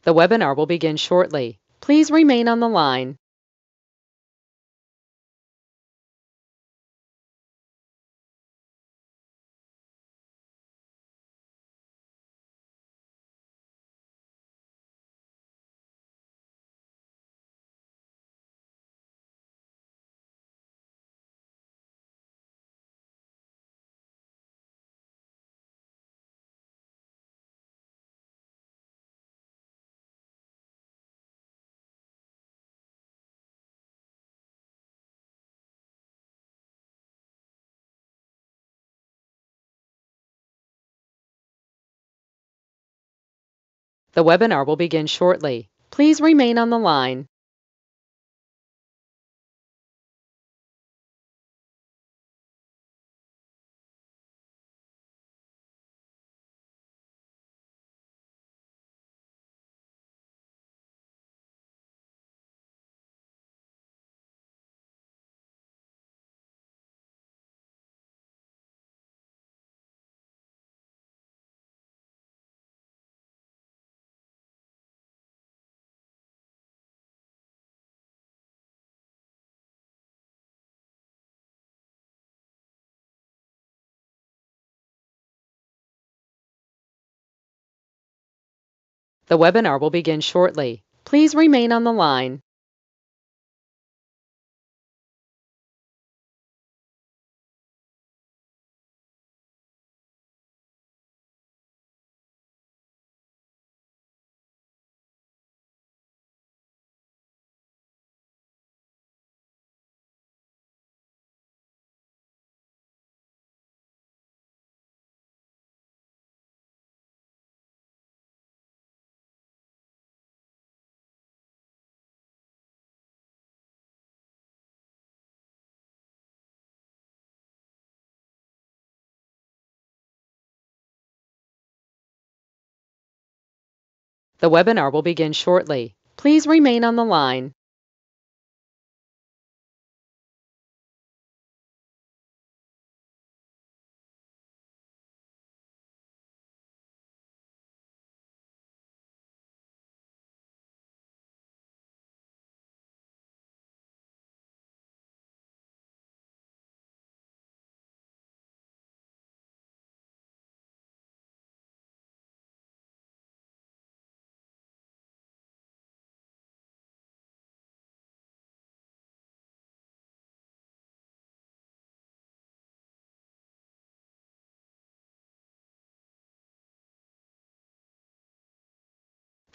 The webinar will begin shortly. Please remain on the line. The webinar will begin shortly. Please remain on the line. The webinar will begin shortly. Please remain on the line. The webinar will begin shortly. Please remain on the line.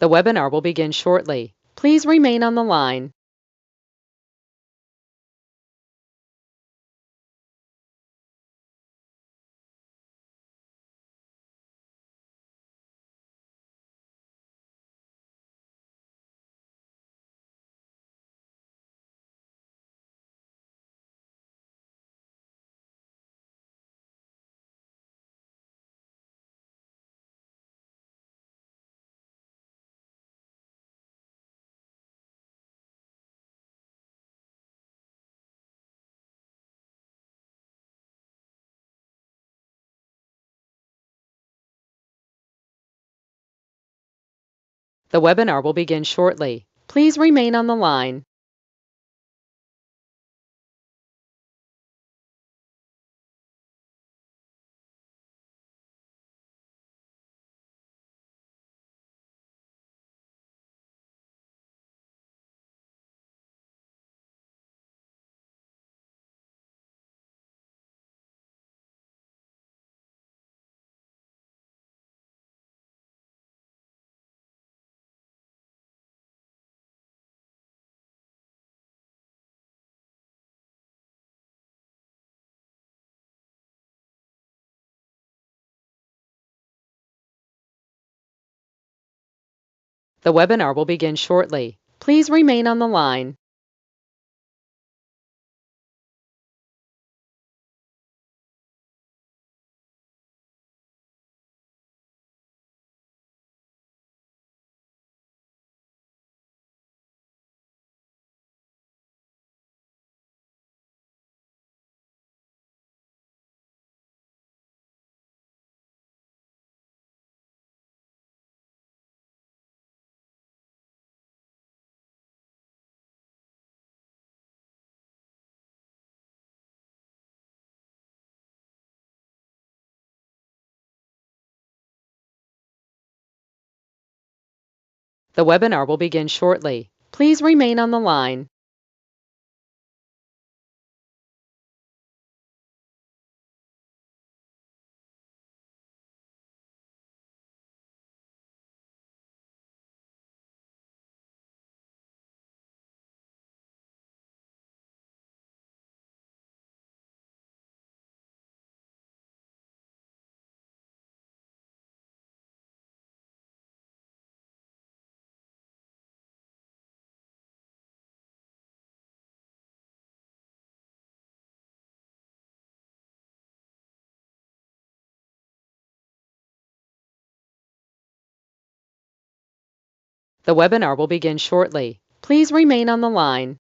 The webinar will begin shortly. Please remain on the line. The webinar will begin shortly. Please remain on the line. The webinar will begin shortly. Please remain on the line. The webinar will begin shortly. Please remain on the line. The webinar will begin shortly. Please remain on the line.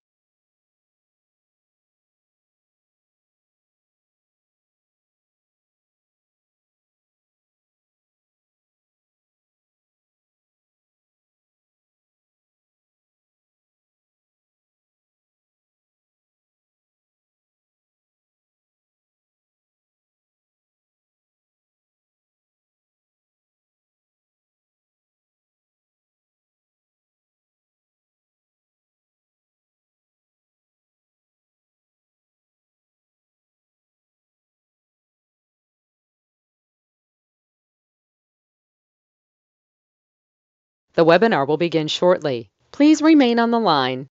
The webinar will begin shortly. Please remain on the line.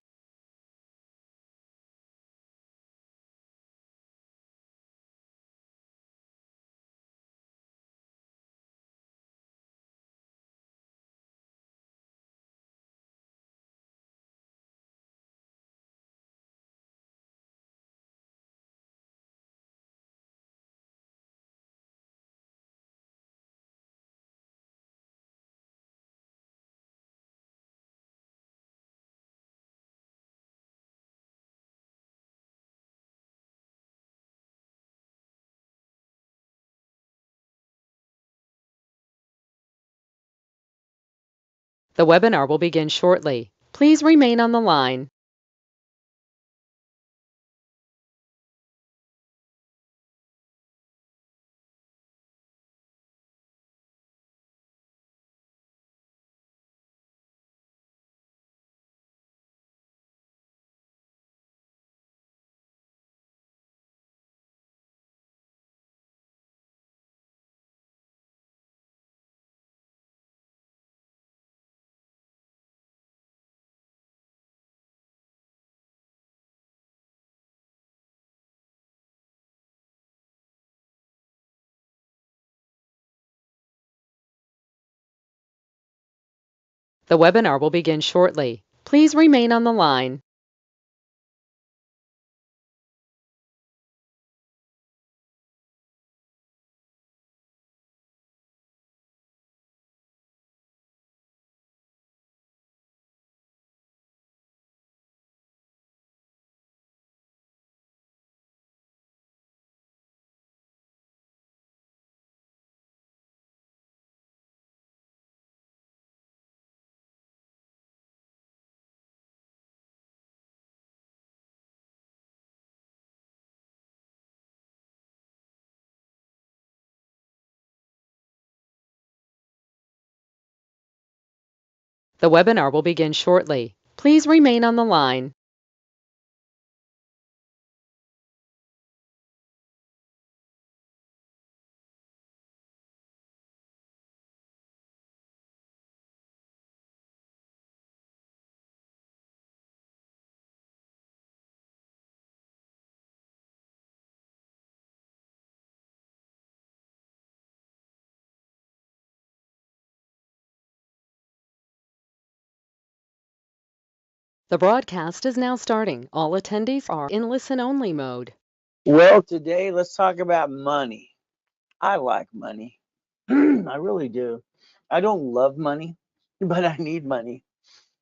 The webinar will begin shortly. Please remain on the line. The webinar will begin shortly. Please remain on the line. The webinar will begin shortly. Please remain on the line. The broadcast is now starting. All attendees are in listen-only mode. Well, today let's talk about money. I like money. I really do. I don't love money, but I need money.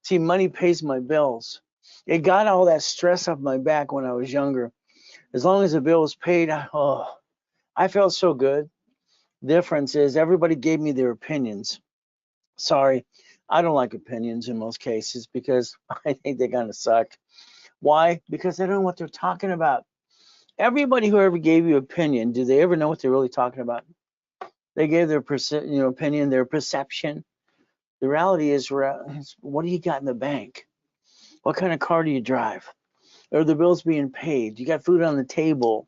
See, money pays my bills. It got all that stress off my back when I was younger. As long as the bill was paid, I felt so good. Difference is everybody gave me their opinions. Sorry, I don't like opinions in most cases because I think they kind of suck. Why? Because they don't know what they're talking about. Everybody who ever gave you opinion, do they ever know what they're really talking about? They gave their opinion, their perception. The reality is, what do you got in the bank? What kind of car do you drive? Are the bills being paid? You got food on the table?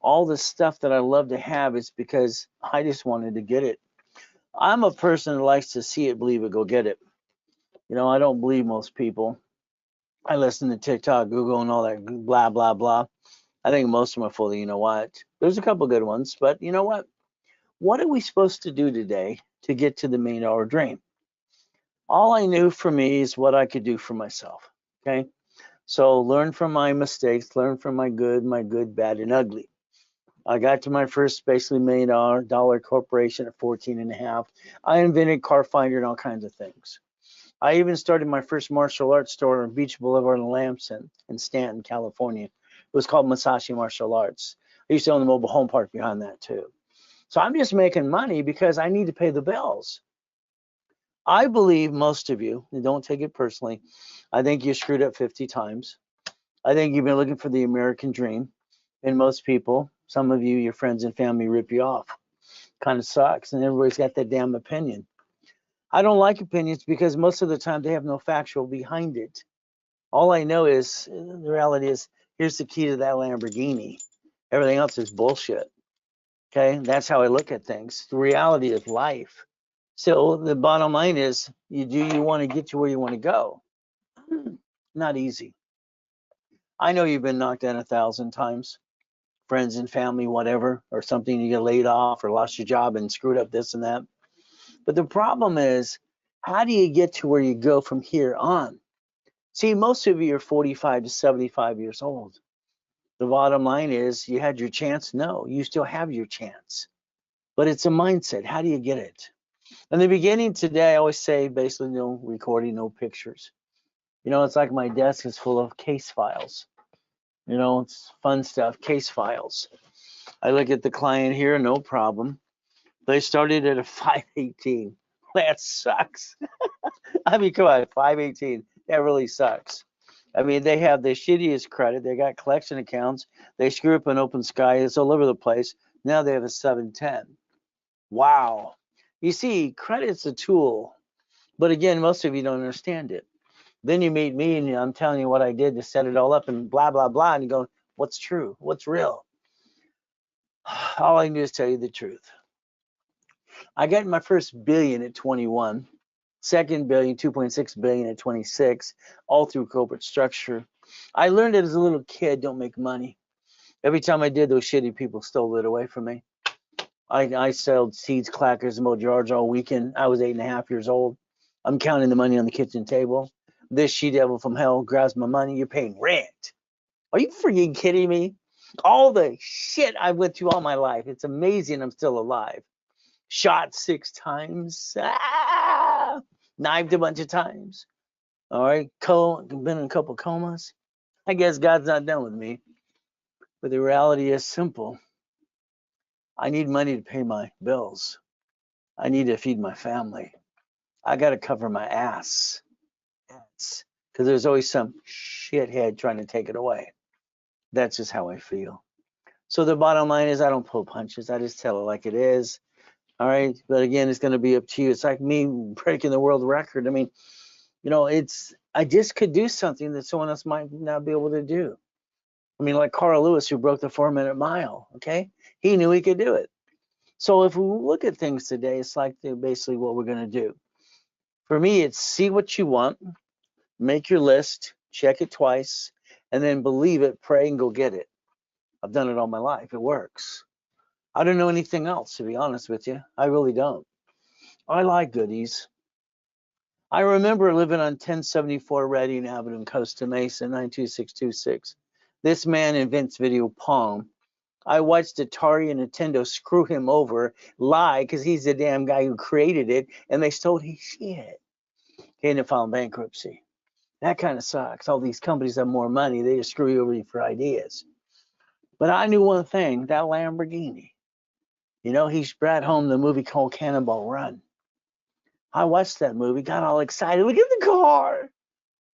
All the stuff that I love to have is because I just wanted to get it. I'm a person that likes to see it, believe it, go get it. I don't believe most people. I listen to TikTok, Google, and all that blah, blah, blah. I think most of them are full of, you know what? There's a couple good ones, but you know what? What are we supposed to do today to get to the $1 million dream? All I knew for me is what I could do for myself. Okay. So learn from my mistakes, learn from my good, bad, and ugly. I got to my first basically $1 million corporation at 14 and a half. I invented Car Finder and all kinds of things. I even started my first martial arts store on Beach Boulevard in Lamson in Stanton, California. It was called Masashi Martial Arts. I used to own the mobile home park behind that too. So I'm just making money because I need to pay the bills. I believe most of you, and don't take it personally, I think you screwed up 50 times. I think you've been looking for the American dream. And most people, some of you, your friends and family rip you off. Kind of sucks. And everybody's got that damn opinion. I don't like opinions because most of the time they have no factual behind it. All I know is the reality is here's the key to that Lamborghini. Everything else is bullshit. Okay, that's how I look at things. The reality is life. So the bottom line is, you want to get to where you want to go? Not easy. I know you've been knocked down 1,000 times, friends and family, whatever, or something. You get laid off or lost your job and screwed up this and that. But the problem is, how do you get to where you go from here on? See, most of you are 45 to 75 years old. The bottom line is, you had your chance. No, you still have your chance. But it's a mindset. How do you get it? In the beginning today, I always say basically no recording, no pictures. It's like my desk is full of case files. It's fun stuff, case files. I look at the client here, no problem. They started at a 518. That sucks. I mean, come on, 518. That really sucks. I mean, they have the shittiest credit. They got collection accounts. They screw up an open sky. It's all over the place. Now they have a 710. Wow. You see, credit's a tool. But again, most of you don't understand it. Then you meet me and I'm telling you what I did to set it all up and blah, blah, blah. And you go, what's true? What's real? All I can do is tell you the truth. I got my first billion at 21, second billion, 2.6 billion at 26, all through corporate structure. I learned it as a little kid, don't make money. Every time I did, those shitty people stole it away from me. I sold seeds, clackers, and mowed yards all weekend. I was 8.5 years old. I'm counting the money on the kitchen table. This she-devil from hell grabs my money. You're paying rent. Are you freaking kidding me? All the shit I went through all my life. It's amazing I'm still alive. Shot 6 times. Knifed a bunch of times. All right. Been in a couple comas. I guess God's not done with me. But the reality is simple. I need money to pay my bills. I need to feed my family. I got to cover my ass. Because there's always some shithead trying to take it away. That's just how I feel. So the bottom line is, I don't pull punches. I just tell it like it is. All right. But again, it's going to be up to you. It's like me breaking the world record. I mean, I just could do something that someone else might not be able to do. I mean, like Carl Lewis, who broke the 4-minute mile. Okay. He knew he could do it. So if we look at things today, it's like basically what we're going to do. For me, it's see what you want, make your list, check it twice, and then believe it, pray, and go get it. I've done it all my life. It works. I don't know anything else, to be honest with you. I really don't. I like goodies. I remember living on 1074 Reading Avenue in Costa Mesa, 92626. This man invents video Pong. I watched Atari and Nintendo screw him over, lie, because he's the damn guy who created it, and they stole his shit. He ended up filing bankruptcy. That kind of sucks. All these companies have more money. They just screw you over for ideas. But I knew one thing, that Lamborghini. He brought home the movie called Cannonball Run. I watched that movie, got all excited. Look at the car.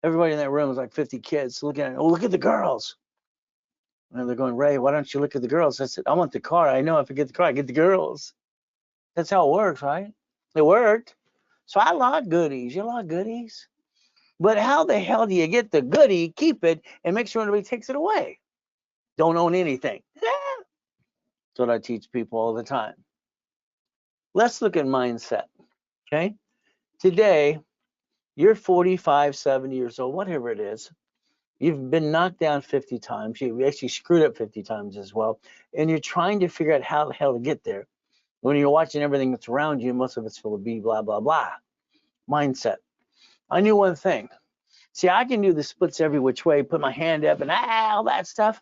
Everybody in that room was like 50 kids looking at it. Oh, look at the girls. And they're going, Ray, why don't you look at the girls? I said, I want the car. I know if I get the car, I get the girls. That's how it works, right? It worked. So I like goodies. You like goodies? But how the hell do you get the goodie, keep it, and make sure nobody takes it away? Don't own anything. That's what I teach people all the time. Let's look at mindset. Okay. Today, you're 45, 70 years old, whatever it is. You've been knocked down 50 times. You actually screwed up 50 times as well. And you're trying to figure out how the hell to get there. When you're watching everything that's around you, most of it's full of blah, blah, blah. Mindset. I knew one thing. See, I can do the splits every which way, put my hand up and all that stuff.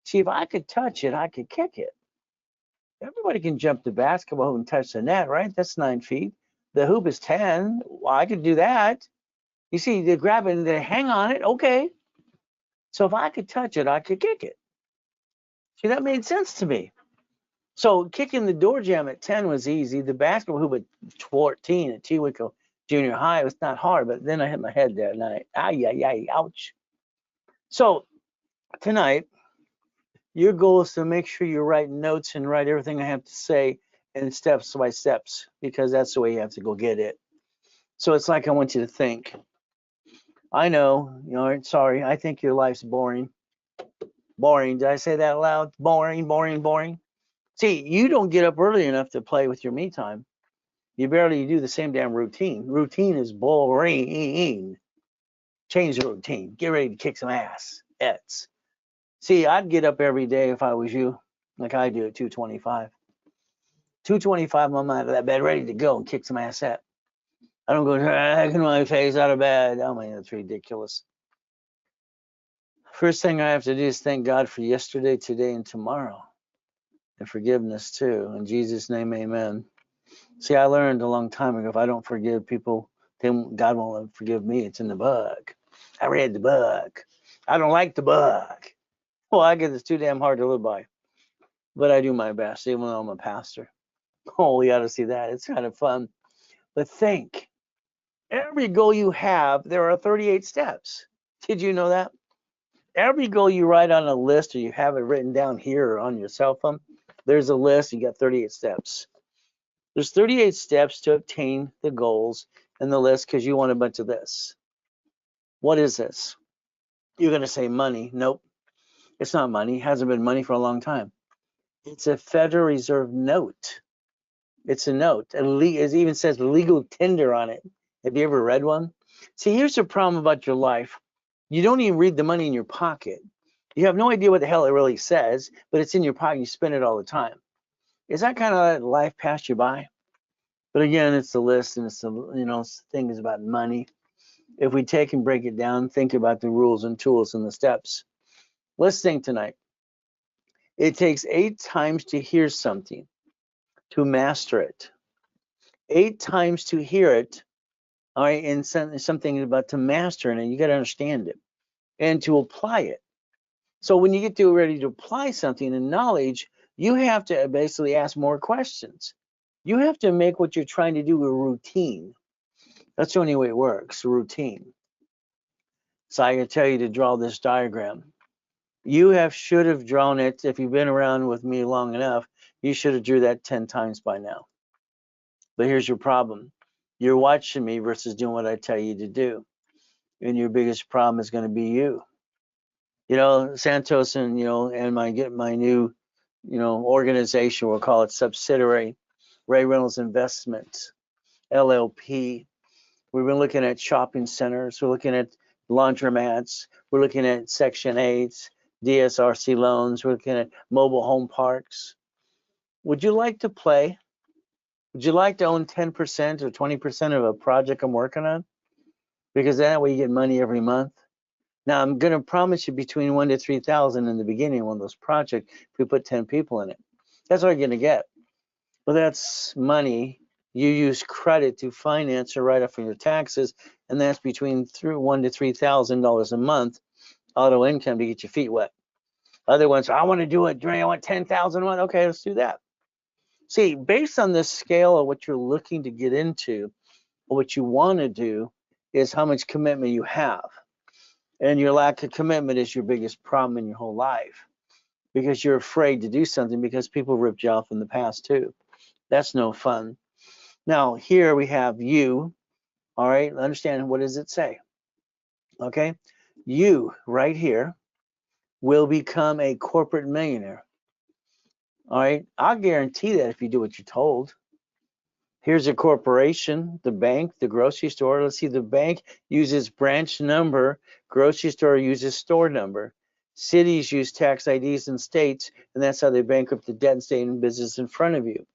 See, if I could touch it, I could kick it. Everybody can jump the basketball hoop and touch the net, right? That's 9 feet. The hoop is 10. Well, I could do that. You see, they grab it and they hang on it. Okay. So if I could touch it, I could kick it. See, that made sense to me. So kicking the door jam at 10 was easy. The basketball hoop at 14 at Tewico Junior High was not hard, but then I hit my head that night. Ay, ay, ay, ouch. So tonight, your goal is to make sure you write notes and write everything I have to say in steps by steps, because that's the way you have to go get it. So it's like I want you to think. I know, sorry, I think your life's boring. Boring. Did I say that loud? Boring, boring, boring. See, you don't get up early enough to play with your me time. You barely do the same damn routine. Routine is boring. Change the routine. Get ready to kick some ass. Ets. See, I'd get up every day if I was you, like I do at 2:25. 2:25, I'm out of that bed, ready to go and kick some ass at. I don't go dragging my face out of bed. Oh man, that's ridiculous. First thing I have to do is thank God for yesterday, today, and tomorrow, and forgiveness too. In Jesus' name, amen. See, I learned a long time ago, if I don't forgive people, then God won't forgive me. It's in the book. I read the book. I don't like the book. Well, I get it's too damn hard to live by. But I do my best, even though I'm a pastor. Oh, we ought to see that. It's kind of fun. But think, every goal you have, there are 38 steps. Did you know that? Every goal you write on a list, or you have it written down here or on your cell phone, there's a list, you got 38 steps. There's 38 steps to obtain the goals in the list, because you want a bunch of this. What is this? You're going to say money. Nope. It's not money. It hasn't been money for a long time. It's a Federal Reserve note. It's a note. It even says legal tender on it. Have you ever read one? See, here's the problem about your life. You don't even read the money in your pocket. You have no idea what the hell it really says, but it's in your pocket. You spend it all the time. Is that kind of let life pass you by? But again, it's the list, and it's the things about money. If we take and break it down, think about the rules and tools and the steps. Let's think tonight. It takes 8 times to hear something, to master it. 8 times to hear it, all right, and something about to master it, and you got to understand it and to apply it. So when you get to ready to apply something in knowledge, you have to basically ask more questions. You have to make what you're trying to do a routine. That's the only way it works, routine. So I can tell you to draw this diagram. You should have drawn it. If you've been around with me long enough, you should have drew that 10 times by now. But here's your problem. You're watching me versus doing what I tell you to do. And your biggest problem is going to be you. Santos and my new, organization, we'll call it subsidiary, Ray Reynolds Investments, LLP. We've been looking at shopping centers. We're looking at laundromats. We're looking at Section 8s, DSRC loans. We're looking at mobile home parks. Would you like to play? Would you like to own 10% or 20% of a project I'm working on? Because that way you get money every month. Now, I'm going to promise you between 1 to 3,000 in the beginning of one of those projects if we put 10 people in it. That's what you're going to get. Well, that's money. You use credit to finance or write off for your taxes, and that's between $1,000 to $3,000 a month auto income to get your feet wet. Other ones, I want to do it, Dre, I want 10,000 a month. Okay, let's do that. See, based on this scale of what you're looking to get into, or what you want to do, is how much commitment you have. And your lack of commitment is your biggest problem in your whole life, because you're afraid to do something because people ripped you off in the past too. That's no fun. Now, here we have you. All right, understand, what does it say? Okay, you right here will become a corporate millionaire. All right, I'll guarantee that if you do what you're told. Here's a corporation, the bank, the grocery store. Let's see, the bank uses branch number, grocery store uses store number. Cities use tax IDs in states, and that's how they bankrupt the debt and stay in business in front of you.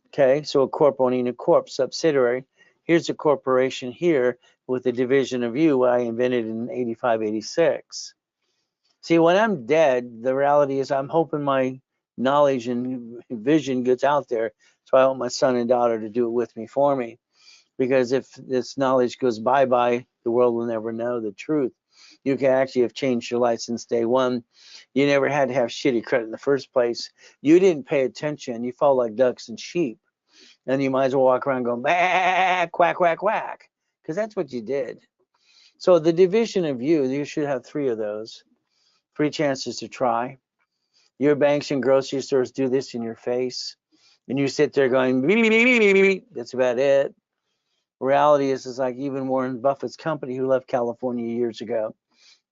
Okay, so a corp owning a corp subsidiary. Here's a corporation here with a division of you, what I invented in 85, 86. See, when I'm dead, the reality is I'm hoping my knowledge and vision gets out there. So I want my son and daughter to do it with me for me. Because if this knowledge goes bye-bye, the world will never know the truth. You can actually have changed your life since day one. You never had to have shitty credit in the first place. You didn't pay attention. You fall like ducks and sheep. And you might as well walk around going, bah, quack, quack, quack. Because that's what you did. So the division of you should have 3 of those. 3 chances to try. Your banks and grocery stores do this in your face. And you sit there going, beep, beep, beep, beep, beep. That's about it. Reality is like even Warren Buffett's company, who left California years ago,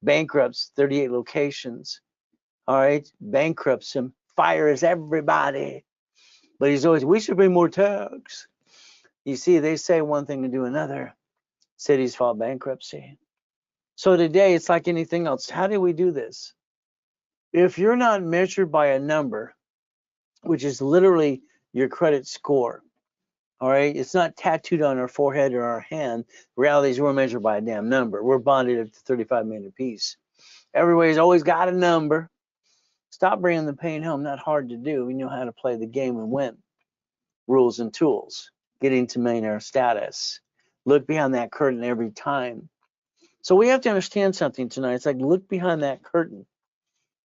bankrupts 38 locations. All right, bankrupts him, fires everybody. But he's always, we should pay more tax. You see, they say one thing and do another. Cities file bankruptcy. So today, it's like anything else. How do we do this? If you're not measured by a number, which is literally your credit score, all right, it's not tattooed on our forehead or our hand. The reality is we're measured by a damn number. We're bonded at 35 million apiece. Everybody's always got a number. Stop bringing the pain home. Not hard to do. We know how to play the game and win. Rules and tools. Getting to millionaire status. Look behind that curtain every time. So we have to understand something tonight. It's like, look behind that curtain.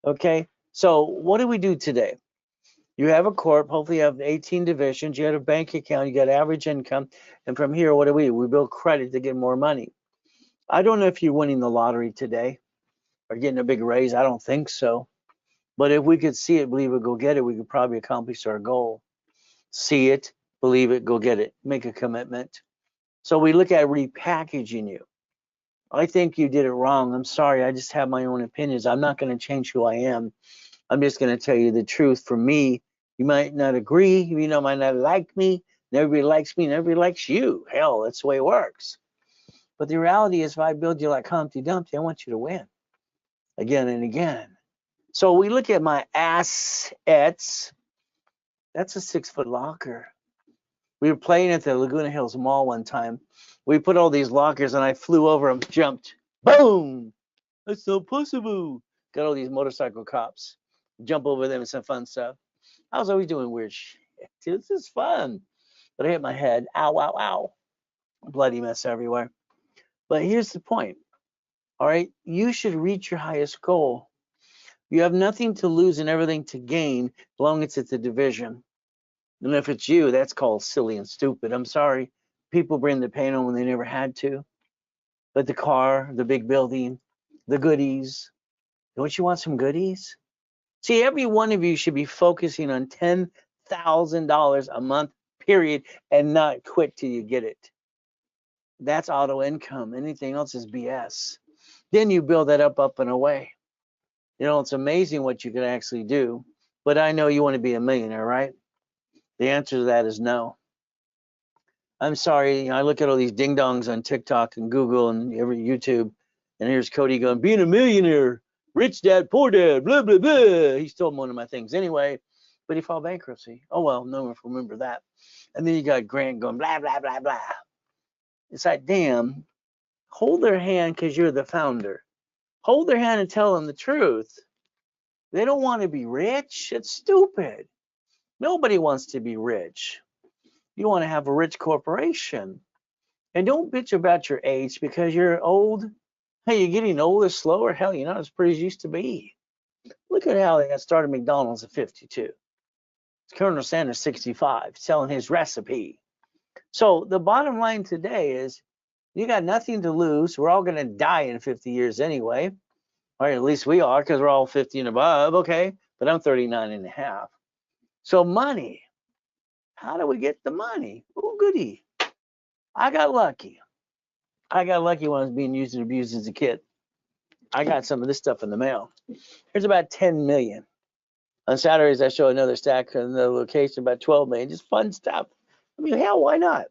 Okay? So what do we do today? You have a corp, hopefully you have 18 divisions, you have a bank account, you got average income, and from here, what do? We build credit to get more money. I don't know if you're winning the lottery today or getting a big raise. I don't think so. But if we could see it, believe it, go get it, we could probably accomplish our goal. See it, believe it, go get it. Make a commitment. So we look at repackaging you. I think you did it wrong. I'm sorry. I just have my own opinions. I'm not going to change who I am. I'm just going to tell you the truth. For me, you might not agree, you know, might not like me, and everybody likes me, and everybody likes you. Hell, that's the way it works. But the reality is, if I build you like Humpty Dumpty, I want you to win again and again. So we look at my assets. That's a 6-foot locker. We were playing at the Laguna Hills Mall one time. We put all these lockers, and I flew over them, jumped, boom. That's so possible. Got all these motorcycle cops. Jump over them and some fun stuff. I was always doing weird shit. This is fun. But I hit my head. Ow, ow, ow. Bloody mess everywhere. But here's the point. All right. You should reach your highest goal. You have nothing to lose and everything to gain as long as it's a division. And if it's you, that's called silly and stupid. I'm sorry. People bring the pain on when they never had to. But the car, the big building, the goodies. Don't you want some goodies? See, every one of you should be focusing on $10,000 a month, period, and not quit till you get it. That's auto income. Anything else is BS. Then you build that up and away. You know, it's amazing what you can actually do. But I know you want to be a millionaire, right? The answer to that is no. I'm sorry. I look at all these ding dongs on TikTok and Google and every YouTube, and here's Cody going, being a millionaire, rich dad, poor dad, blah, blah, blah. He stole one of my things anyway, but he filed bankruptcy. Oh, well, no one will remember that. And then you got Grant going, blah, blah, blah, blah. It's like, damn, hold their hand because you're the founder. Hold their hand and tell them the truth. They don't want to be rich. It's stupid. Nobody wants to be rich. You want to have a rich corporation. And don't bitch about your age because you're old. Hey, you're getting older slower. Hell, you're not as pretty as you used to be. Look at how they got started McDonald's at 52. Colonel Sanders 65, selling his recipe. So the bottom line today is you got nothing to lose. We're all going to die in 50 years anyway. Or at least we are because we're all 50 and above. Okay. But I'm 39 and a half. So money. How do we get the money? Oh, goody. I got lucky. I got lucky when I was being used and abused as a kid. I got some of this stuff in the mail. Here's about 10 million. On Saturdays, I show another stack in the location, about 12 million. Just fun stuff. I mean, hell, why not?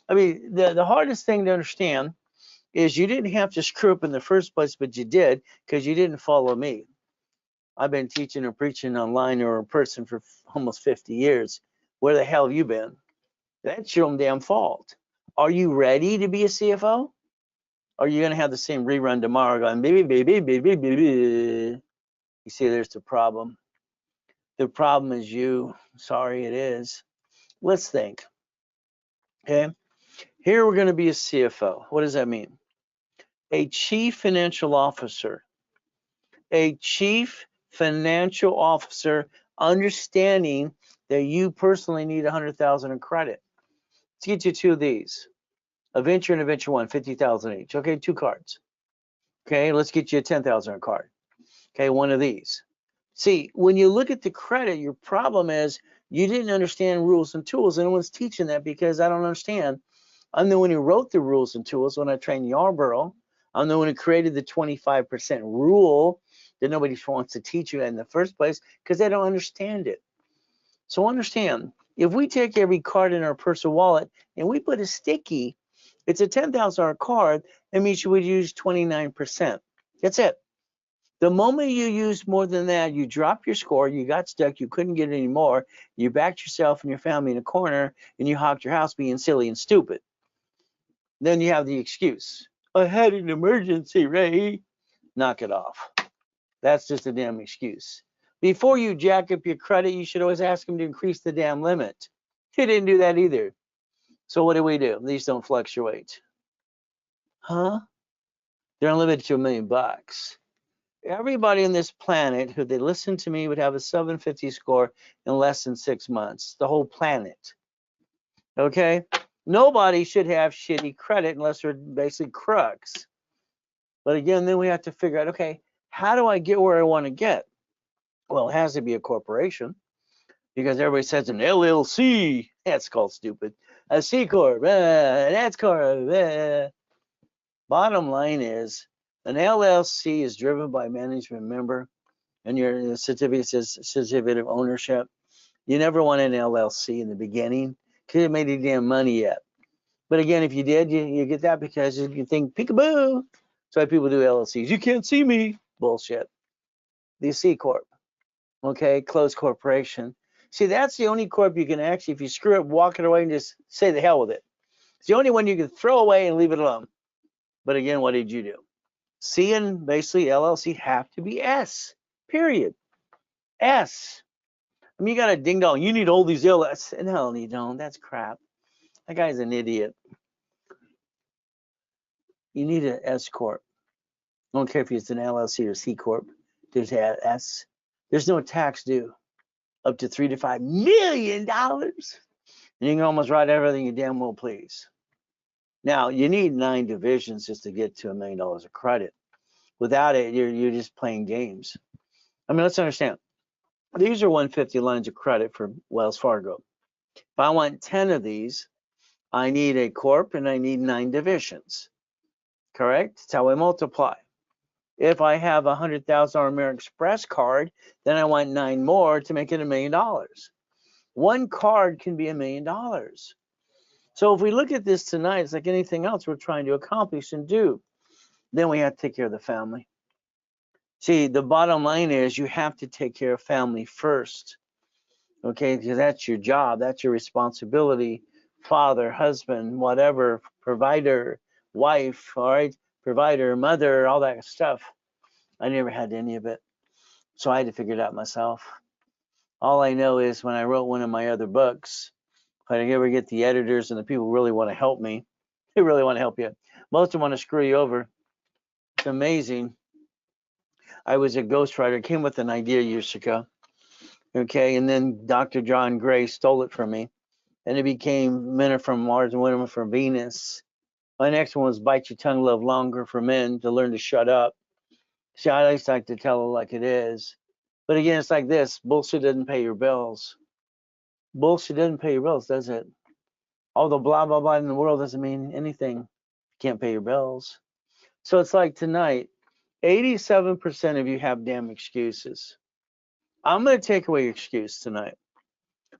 I mean, the hardest thing to understand is you didn't have to screw up in the first place, but you did because you didn't follow me. I've been teaching or preaching online or in person for almost 50 years. Where the hell have you been? That's your own damn fault. Are you ready to be a CFO? Or are you going to have the same rerun tomorrow going, baby, baby, baby, baby? You see, there's the problem. The problem is you. Sorry, it is. Let's think. Okay. Here we're going to be a CFO. What does that mean? A chief financial officer. A chief financial officer understanding that you personally need 100,000 in credit. Let's get you two of these. A venture and a venture one, 50,000 each. Okay, two cards. Okay, let's get you a 10,000 card. Okay, one of these. See, when you look at the credit, your problem is you didn't understand rules and tools. And no one's teaching that because I don't understand. I'm the one who wrote the rules and tools when I trained Yarborough. I'm the one who created the 25% rule that nobody wants to teach you in the first place because they don't understand it. So understand, if we take every card in our purse or wallet and we put a sticky, it's a $10,000 card, that means you would use 29%. That's it. The moment you use more than that, you drop your score, you got stuck, you couldn't get any more, you backed yourself and your family in a corner, and you hocked your house being silly and stupid. Then you have the excuse. I had an emergency, Ray. Knock it off. That's just a damn excuse. Before you jack up your credit, you should always ask them to increase the damn limit. He didn't do that either. So what do? These don't fluctuate. Huh? They're unlimited to $1 million. Everybody on this planet who they listen to me would have a 750 score in less than 6 months. The whole planet. Okay? Nobody should have shitty credit unless they're basically crooks. But again, then we have to figure out, okay, how do I get where I want to get? Well, it has to be a corporation because everybody says an LLC. That's called stupid. A C Corp. That's Corp. Bottom line is an LLC is driven by management member and your certificate says certificate of ownership. You never want an LLC in the beginning because you made any damn money yet. But again, if you did, you get that because you think peekaboo. That's why people do LLCs. You can't see me. Bullshit. The C Corp. Okay, closed corporation. See, that's the only corp you can actually, if you screw up, walk it away and just say the hell with it. It's the only one you can throw away and leave it alone. But again, what did you do? C and basically LLC have to be S. Period. S. I mean, you got a ding dong. You need all these LS. No, you don't. That's crap. That guy's an idiot. You need an S corp. I don't care if it's an LLC or C corp. There's an S. There's no tax due up to $3 to $5 million. And you can almost write everything you damn well please. Now, you need 9 divisions just to get to $1 million of credit. Without it, you're just playing games. I mean, let's understand. These are 150 lines of credit for Wells Fargo. If I want 10 of these, I need a corp and I need 9 divisions. Correct? That's how I multiply. If I have a $100,000 American Express card, then I want 9 more to make it $1 million. One card can be $1 million. So if we look at this tonight, it's like anything else we're trying to accomplish and do. Then we have to take care of the family. See, the bottom line is you have to take care of family first. Okay, because that's your job, that's your responsibility. Father, husband, whatever, provider, wife, all right, provider, mother, all that stuff. I never had any of it. So I had to figure it out myself. All I know is when I wrote one of my other books, if I ever get the editors and the people who really want to help me, they really want to help you. Most of them want to screw you over. It's amazing. I was a ghostwriter, came with an idea years ago. Okay, and then Dr. John Gray stole it from me. And it became Men Are From Mars and Women Are From Venus. My next one was Bite Your Tongue, Love Longer for Men to learn to shut up. See, I always like to tell it like it is. But again, it's like this. Bullshit doesn't pay your bills. Bullshit doesn't pay your bills, does it? All the blah, blah, blah in the world doesn't mean anything. Can't pay your bills. So it's like tonight, 87% of you have damn excuses. I'm going to take away your excuse tonight.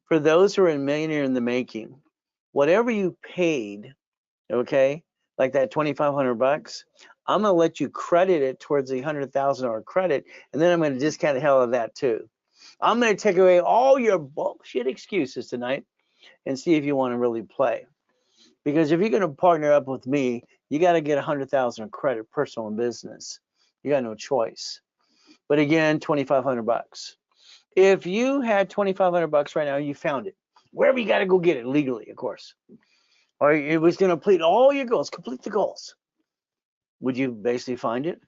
For those who are in millionaire in the making, whatever you paid, okay, like that 2,500 bucks, I'm going to let you credit it towards the $100,000 credit, and then I'm going to discount the hell out of that too. I'm going to take away all your bullshit excuses tonight and see if you want to really play. Because if you're going to partner up with me, you got to get 100,000 credit, personal and business. You got no choice. But again, 2,500 bucks. If you had 2,500 bucks right now, you found it. Wherever you got to go get it legally, of course. Or it was going to complete all your goals, complete the goals. Would you basically find it?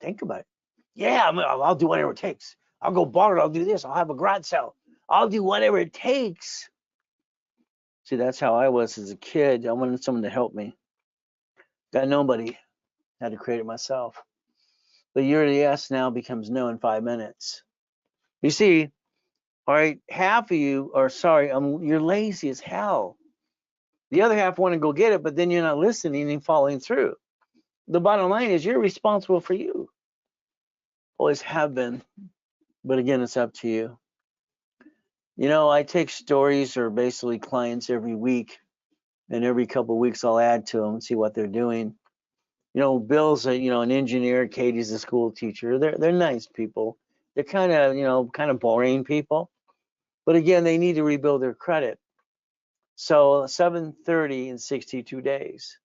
Think about it. Yeah, I'll do whatever it takes. I'll go borrow it. I'll do this. I'll have a garage sale. I'll do whatever it takes. See, that's how I was as a kid. I wanted someone to help me. Got nobody. Had to create it myself. The your yes now becomes no in 5 minutes. You see, all right, half of you are sorry, you're lazy as hell. The other half want to go get it, but then you're not listening and following through. The bottom line is you're responsible for you. Always have been. But again, it's up to you. You know, I take stories or basically clients every week, and every couple of weeks I'll add to them and see what they're doing. You know, Bill's an engineer, Katie's a school teacher. They're nice people. They're kind of boring people. But again, they need to rebuild their credit. So 730 in 62 days.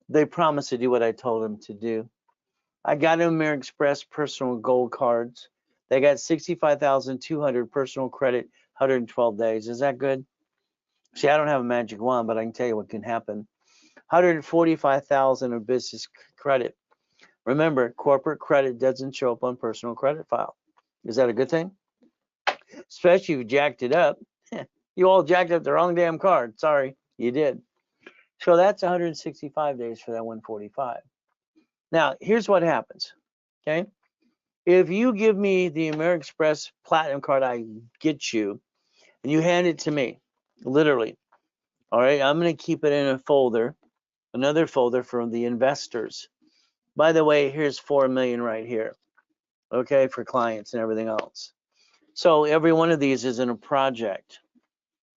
They promised to do what I told them to do. I got them American Express personal gold cards. They got 65,200 personal credit, 112 days. Is that good? See, I don't have a magic wand, but I can tell you what can happen. 145,000 of business credit. Remember, corporate credit doesn't show up on personal credit file. Is that a good thing? Especially if you jacked it up. You all jacked up the wrong damn card. Sorry, you did. So that's 165 days for that 145. Now, here's what happens. Okay. If you give me the American Express Platinum card I get you, and you hand it to me, literally, all right, I'm going to keep it in a folder, another folder for the investors. By the way, here's 4 million right here, okay, for clients and everything else. So every one of these is in a project.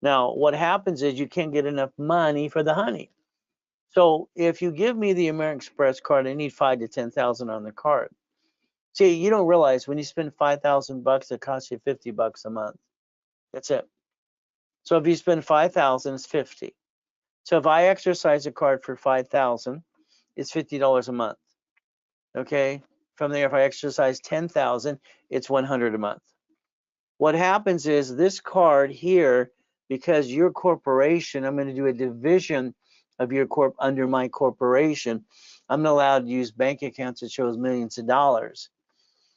Now, what happens is you can't get enough money for the honey. So if you give me the American Express card, I need 5 to 10,000 on the card. See, you don't realize when you spend 5,000 bucks, it costs you 50 bucks a month. That's it. So if you spend 5,000, it's 50. So if I exercise a card for 5,000, it's $50 a month. Okay. From there, if I exercise 10,000, it's 100 a month. What happens is this card here, because your corporation, I'm going to do a division of your corp under my corporation. I'm not allowed to use bank accounts that shows millions of dollars.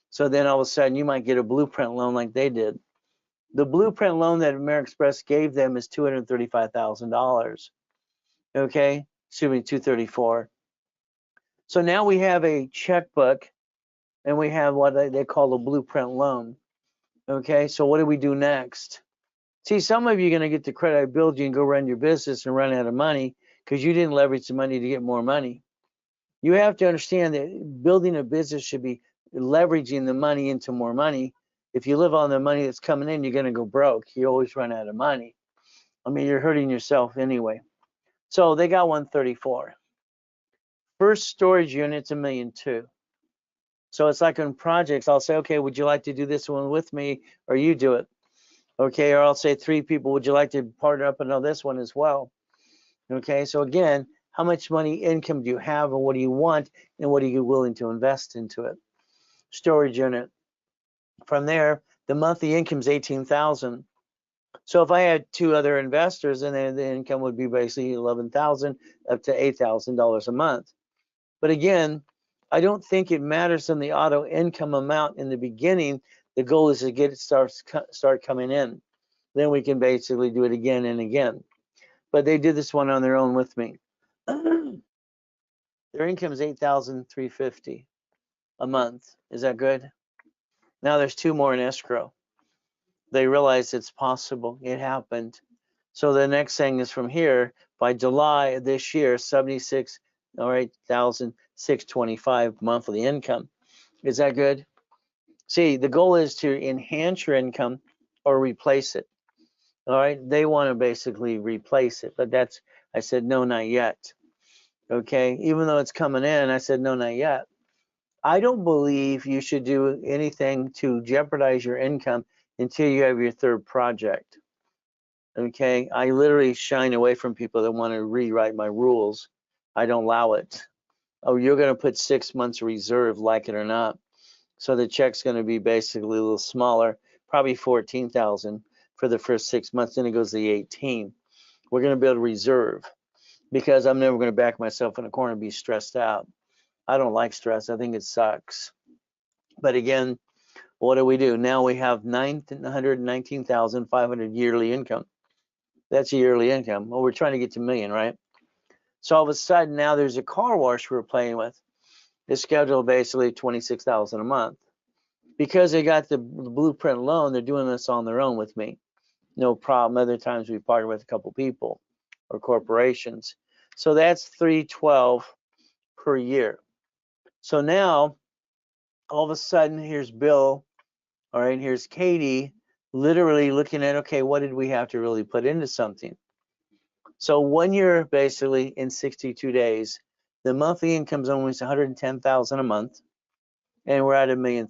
So then all of a sudden you might get a blueprint loan like they did. The blueprint loan that American Express gave them is $235,000. Okay, excuse me, 234. So now we have a checkbook and we have what they call a blueprint loan. Okay, so what do we do next? See, some of you are going to get the credit I build you and go run your business and run out of money because you didn't leverage the money to get more money. You have to understand that building a business should be leveraging the money into more money. If you live on the money that's coming in, you're going to go broke. You always run out of money. I mean, you're hurting yourself anyway. So they got 134. First storage unit's $1.2 million. So it's like on projects, I'll say, okay, would you like to do this one with me, or you do it? Okay, or I'll say 3 people, would you like to partner up and know this one as well? Okay, so again, how much money income do you have, and what do you want, and what are you willing to invest into it? Storage unit. From there, the monthly income is 18,000. So if I had 2 other investors, then the income would be basically 11,000 up to $8,000 a month. But again, I don't think it matters in the auto income amount in the beginning. The goal is to get it start coming in. Then we can basically do it again and again. But they did this one on their own with me. Their income is $8,350 a month. Is that good? Now there's 2 more in escrow. They realized it's possible. It happened. So the next thing is from here, by July of this year, 76 All right, 1,625 monthly income. Is that good? See, the goal is to enhance your income or replace it. All right, they want to basically replace it, but I said, no, not yet. Okay, even though it's coming in, I said, no, not yet. I don't believe you should do anything to jeopardize your income until you have your third project. Okay, I literally shine away from people that want to rewrite my rules. I don't allow it. Oh, you're going to put 6 months reserve, like it or not. So the check's going to be basically a little smaller, probably 14,000 for the first 6 months. Then it goes to the 18. We're going to build a reserve because I'm never going to back myself in a corner and be stressed out. I don't like stress. I think it sucks. But again, what do? Now we have 919,500 yearly income. That's a yearly income. Well, we're trying to get to a million, right? So all of a sudden now there's a car wash we're playing with. It's scheduled basically 26,000 a month. Because they got the blueprint loan, they're doing this on their own with me. No problem. Other times we partner with a couple people or corporations. So that's 312 per year. So now all of a sudden here's Bill, all right, here's Katie, literally looking at, okay, what did we have to really put into something? So 1 year basically in 62 days, the monthly income's almost 110,000 a month, and we're at $1.3 million.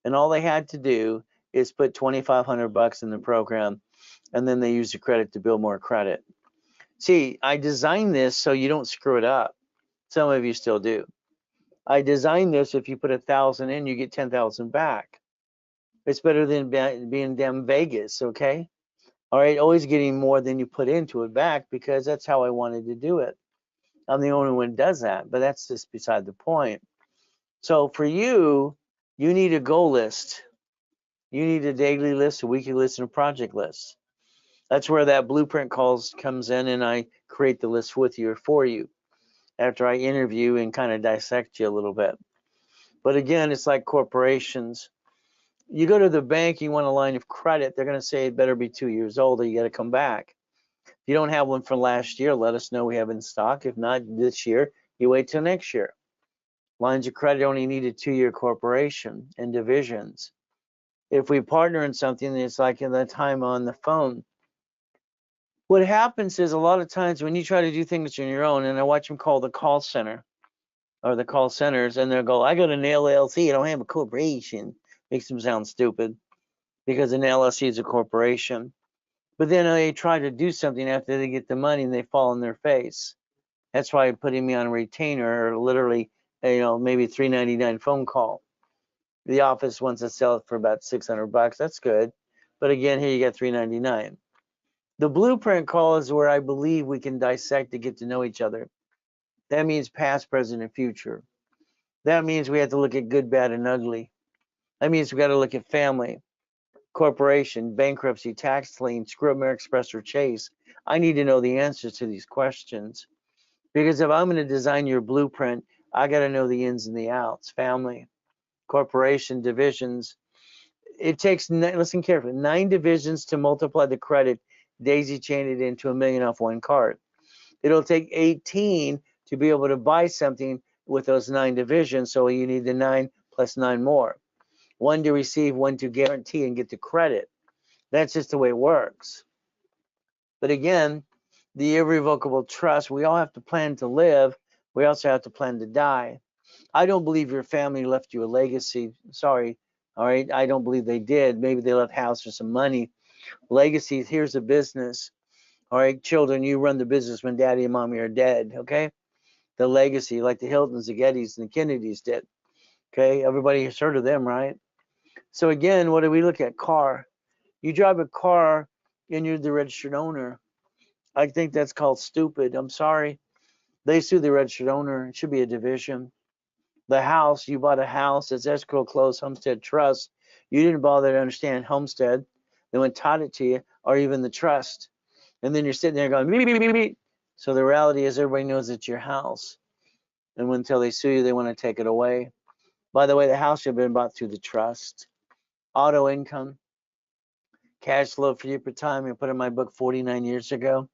And all they had to do is put 2,500 bucks in the program, and then they use the credit to build more credit. See, I designed this so you don't screw it up. Some of you still do. I designed this, if you put 1,000 in, you get 10,000 back. It's better than being damn Vegas, okay? All right, always getting more than you put into it back, because that's how I wanted to do it. I'm the only one who does that, but that's just beside the point. So for you, you need a goal list. You need a daily list, a weekly list, and a project list. That's where that blueprint calls comes in, and I create the list with you or for you after I interview and kind of dissect you a little bit. But again, it's like corporations. You go to the bank, you want a line of credit, they're going to say it better be 2 years old or you got to come back. If you don't have one for last year, let us know, we have in stock. If not this year, you wait till next year. Lines of credit only need a 2-year corporation and divisions. If we partner in something, it's like in the time on the phone. What happens is a lot of times when you try to do things on your own, and I watch them call the call center or the call centers, and they'll go, I got an LLC, I don't have a corporation. Makes them sound stupid because an LLC is a corporation. But then they try to do something after they get the money and they fall on their face. That's why putting me on a retainer, or literally, maybe $3.99 phone call. The office wants to sell it for about 600 bucks. That's good. But again, here you get $3.99. The blueprint call is where I believe we can dissect to get to know each other. That means past, present, and future. That means we have to look at good, bad, and ugly. That means we got to look at family, corporation, bankruptcy, tax lien, screw American Express or Chase. I need to know the answers to these questions, because if I'm going to design your blueprint, I got to know the ins and the outs. Family, corporation, divisions. It takes, listen carefully, 9 divisions to multiply the credit, daisy chain it into $1 million off one card. It'll take 18 to be able to buy something with those 9 divisions. So you need the 9 plus 9 more. 1 to receive, 1 to guarantee and get the credit. That's just the way it works. But again, the irrevocable trust, we all have to plan to live. We also have to plan to die. I don't believe your family left you a legacy. Sorry. All right. I don't believe they did. Maybe they left house or some money. Legacy, here's a business. All right, children, you run the business when daddy and mommy are dead. Okay. The legacy, like the Hiltons, the Gettys, and the Kennedys did. Okay. Everybody has heard of them, right? So again, what do we look at? Car. You drive a car and you're the registered owner. I think that's called stupid. I'm sorry. They sue the registered owner. It should be a division. The house, you bought a house, it's escrow, closed, homestead, trust. You didn't bother to understand homestead. They went taught it to you, or even the trust. And then you're sitting there going, beep, beep, beep, beep. So the reality is everybody knows it's your house. And until they sue you, they want to take it away. By the way, the house should have been bought through the trust. Auto income, cash flow for you per time. I put in my book 49 years ago.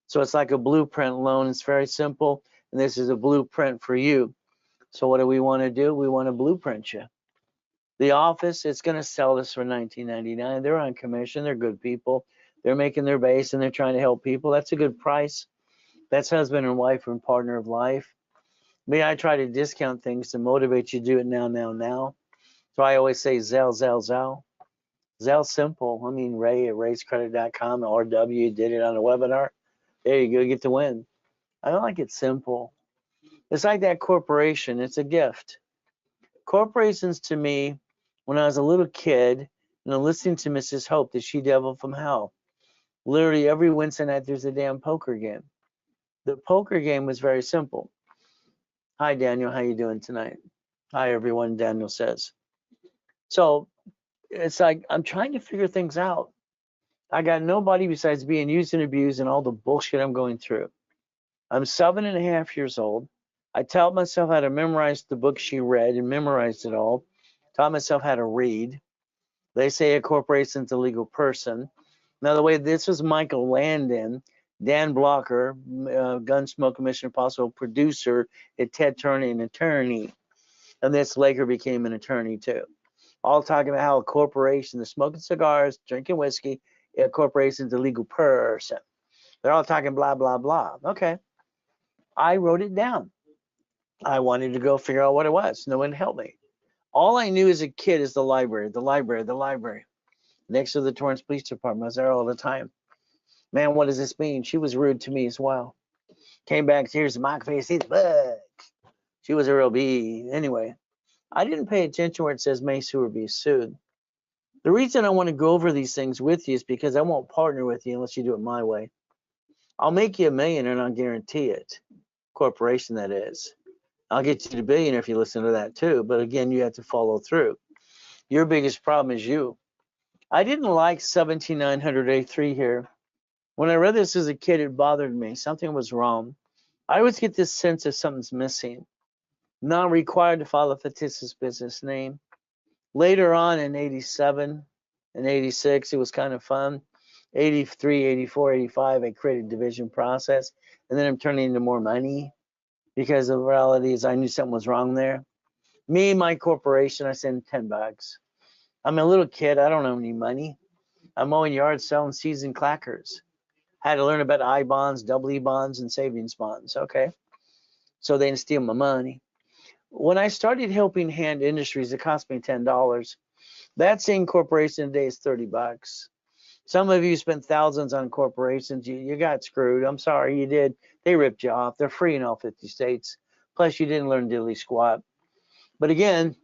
So it's like a blueprint loan. It's very simple. and this is a blueprint for you. So what do we want to do? We want to blueprint you. The office, it's going to sell this for $19.99. They're on commission. They're good people. They're making their base and they're trying to help people. That's a good price. That's husband and wife and partner of life. Me, I try to discount things to motivate you to do it now, now, now. So I always say Zelle, Zelle, Zelle. Zelle's simple. I mean, Ray at raisecredit.com or W did it on a webinar. There you go, you get to win. I don't like it simple. It's like that corporation. It's a gift. Corporations to me, when I was a little kid, and I'm listening to Mrs. Hope, the she devil from hell. Literally every Wednesday night there's a damn poker game. The poker game was very simple. Hi Daniel, how you doing tonight? Hi everyone, Daniel says. So it's like I'm trying to figure things out. I got nobody besides being used and abused and all the bullshit I'm going through. I'm 7.5 years old. I taught myself how to memorize the book she read and memorized it all. Taught myself how to read. They say a corporation's a legal person. Now, the way this was Michael Landon, Dan Blocker, Gunsmoke Mission Apostle, producer at Ted Turner, an attorney. And this Laker became an attorney too. All talking about how a corporation is smoking cigars, drinking whiskey, a corporation's a legal person. They're all talking blah, blah, blah. Okay. I wrote it down. I wanted to go figure out what it was. No one helped me. All I knew as a kid is the library, the library, the library. Next to the Torrance Police Department. I was there all the time. Man, what does this mean? She was rude to me as well. Came back, tears in my face, he's book. She was a real bee. Anyway, I didn't pay attention where it says may sue or be sued. The reason I want to go over these things with you is because I won't partner with you unless you do it my way. I'll make you a millionaire and I'll guarantee it. Corporation, that is. I'll get you to billionaire if you listen to that too. But again, you have to follow through. Your biggest problem is you. I didn't like 17900A3 here. When I read this as a kid, it bothered me. Something was wrong. I always get this sense of something's missing. Not required to file a fictitious business name. Later on in 87 and 86, it was kind of fun. 83, 84, 85, I created division process. And then I'm turning into more money because the reality is I knew something was wrong there. Me, my corporation, I send $10. I'm a little kid. I don't owe any money. I'm mowing yards selling seasoned clackers. Had to learn about I bonds, double E bonds, and savings bonds. Okay. So they didn't steal my money. When I started helping Hand Industries, it cost me $10. That same corporation today is $30. Some of you spent thousands on corporations. You got screwed. I'm sorry, you did. They ripped you off. They're free in all 50 states. Plus, you didn't learn diddly squat. But again,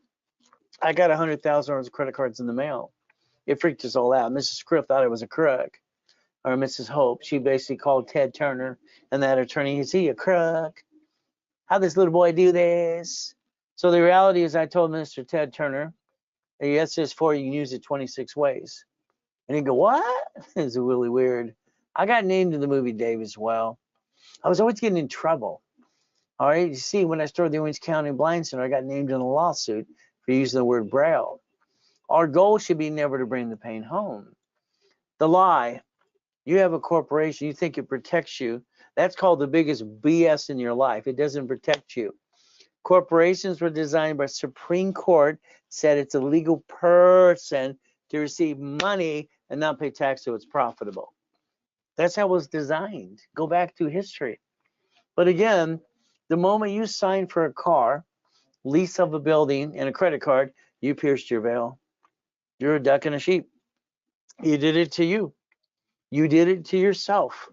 I got $100,000 of credit cards in the mail. It freaked us all out. Mrs. Criff thought it was a crook. Or Mrs. Hope, she basically called Ted Turner and that attorney, is he a crook? How this little boy do this? So the reality is I told Mr. Ted Turner, yes, there's 4, you can use it 26 ways. And he'd go, what? It's really weird. I got named in the movie Dave as well. I was always getting in trouble. All right, you see, when I started the Orange County Blind Center, I got named in a lawsuit for using the word Braille. Our goal should be never to bring the pain home. The lie, you have a corporation, you think it protects you. That's called the biggest BS in your life. It doesn't protect you. Corporations were designed by Supreme Court, said it's a legal person to receive money and not pay tax so it's profitable. That's how it was designed. Go back to history. But again, the moment you sign for a car, lease of a building, and a credit card, you pierced your veil. You're a duck and a sheep. You did it to you. You did it to yourself.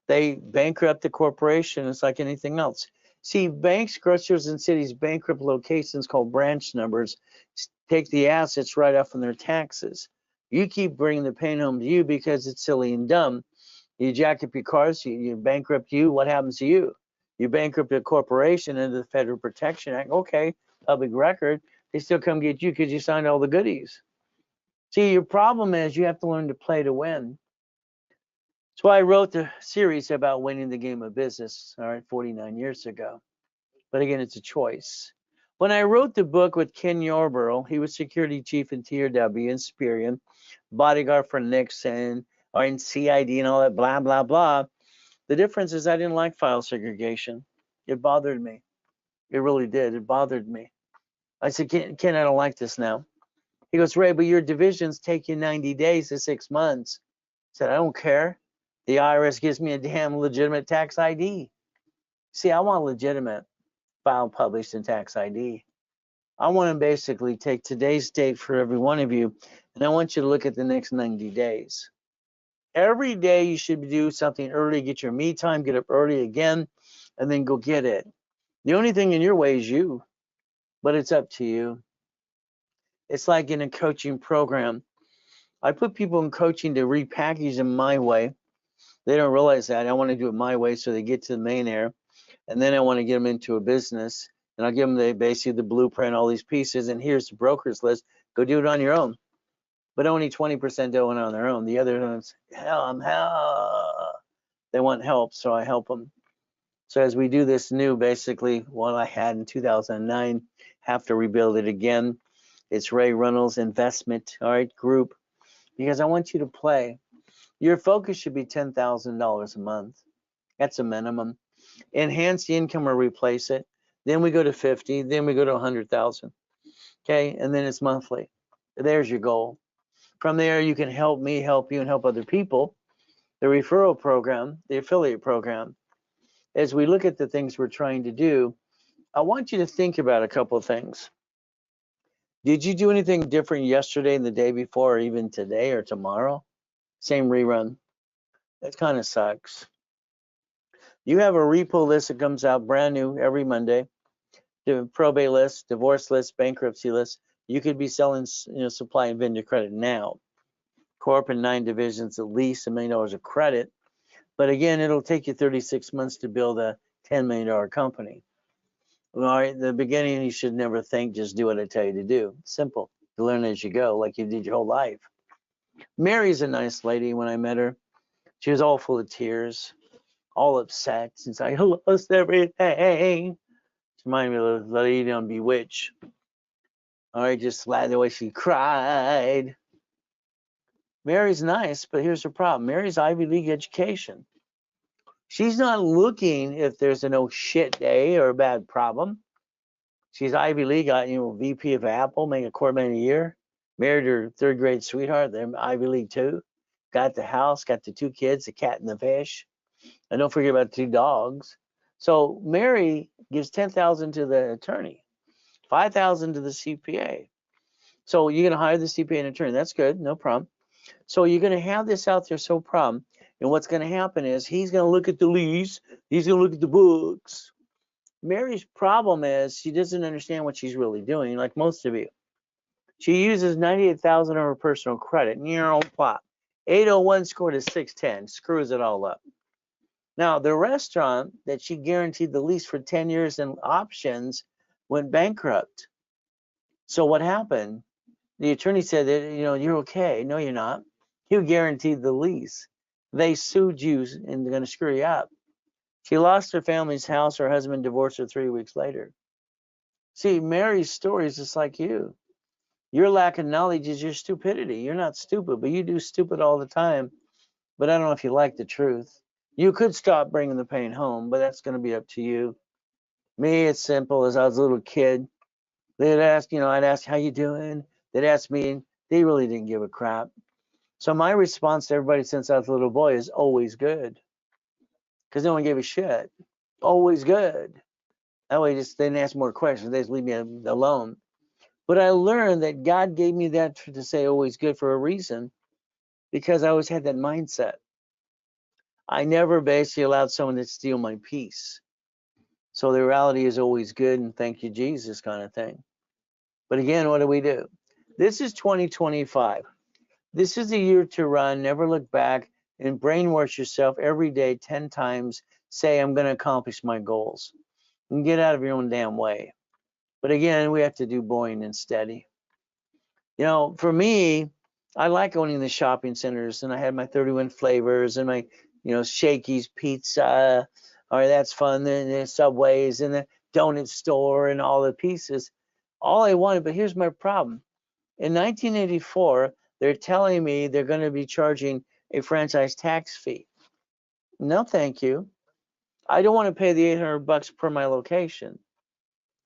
They bankrupt the corporation. It's like anything else. See, banks, grocers, and cities bankrupt locations called branch numbers, take the assets right off from their taxes. You keep bringing the pain home to you because it's silly and dumb. You jack up your cars, you bankrupt you, what happens to you? You bankrupt a corporation under the Federal Protection Act. Okay, public record. They still come get you because you signed all the goodies. See, your problem is you have to learn to play to win. That's why I wrote the series about winning the game of business, all right, 49 years ago. But again, it's a choice. When I wrote the book with Ken Yarborough, he was security chief in TRW and Superior, bodyguard for Nixon, or in CID and all that blah, blah, blah. The difference is I didn't like file segregation. It bothered me. It really did. It bothered me. I said, Ken, I don't like this now. He goes, Ray, but your divisions take you 90 days to 6 months. I said, I don't care. The IRS gives me a damn legitimate tax ID. See, I want legitimate file published in tax ID. I want to basically take today's date for every one of you, and I want you to look at the next 90 days. Every day you should do something early, get your me time, get up early again, and then go get it. The only thing in your way is you, but it's up to you. It's like in a coaching program. I put people in coaching to repackage them my way. They don't realize that. I want to do it my way so they get to the main air. And then I want to get them into a business. And I'll give them basically the blueprint, all these pieces. And here's the broker's list. Go do it on your own. But only 20% do it on their own. The other ones, hell, they want help. So I help them. So as we do this new, basically, what I had in 2009, have to rebuild it again. It's Ray Reynolds Investment, all right, group, because I want you to play. Your focus should be $10,000 a month. That's a minimum. Enhance the income or replace it. Then we go to 50. Then we go to 100,000. Okay, and then it's monthly. There's your goal. From there, you can help me, help you, and help other people. The referral program, the affiliate program. As we look at the things we're trying to do, I want you to think about a couple of things. Did you do anything different yesterday and the day before, or even today or tomorrow? Same rerun. That kind of sucks. You have a repo list that comes out brand new every Monday. The probate list, divorce list, bankruptcy list. You could be selling, supply and vendor credit now. Corp and 9 divisions, at least $1 million of credit. But again, it'll take you 36 months to build a $10 million company. All right, the beginning, you should never think, just do what I tell you to do. Simple. You learn as you go, like you did your whole life. Mary's a nice lady. When I met her, she was all full of tears, all upset since I lost everything. She reminded me of the lady on Bewitched. All right, just the way she cried. Mary's nice, but here's the problem. Mary's Ivy League education. She's not looking if there's an oh shit day or a bad problem. She's Ivy League, VP of Apple, making $250,000 a year. Married her third grade sweetheart. They're Ivy League too. Got the house, got the 2 kids, the cat and the fish. And don't forget about the 2 dogs. So Mary gives $10,000 to the attorney, $5,000 to the CPA. So you're going to hire the CPA and attorney. That's good, no problem. So you're going to have this out there, so problem. And what's going to happen is he's going to look at the lease. He's going to look at the books. Mary's problem is she doesn't understand what she's really doing, like most of you. She uses 98,000 of her personal credit. Plop. 801 scored a 610. Screws it all up. Now, the restaurant that she guaranteed the lease for 10 years and options went bankrupt. So what happened? The attorney said that, you're okay. No, you're not. You guaranteed the lease. They sued you and they're going to screw you up. She lost her family's house. Her husband divorced her 3 weeks later. See, Mary's story is just like you. Your lack of knowledge is your stupidity. You're not stupid, but you do stupid all the time. But I don't know if you like the truth. You could stop bringing the pain home, but that's going to be up to you. Me, it's simple. As I was a little kid, they'd ask, I'd ask, how you doing? They'd ask me, they really didn't give a crap. So my response to everybody since I was a little boy is always good. Because no one gave a shit. Always good. That way, they didn't ask more questions. They just leave me alone. But I learned that God gave me that to say always good for a reason, because I always had that mindset. I never basically allowed someone to steal my peace. So the reality is always good and thank you, Jesus kind of thing. But again, what do? This is 2025. This is the year to run, never look back, and brainwash yourself every day 10 times. Say, I'm going to accomplish my goals. And get out of your own damn way. But again, we have to do boring and steady. For me, I like owning the shopping centers, and I had my 31 flavors and my, Shakey's pizza. All right, that's fun. Then the Subways and the donut store and all the pieces. All I wanted, but here's my problem. In 1984, they're telling me they're going to be charging a franchise tax fee. No, thank you. I don't want to pay the $800 per my location.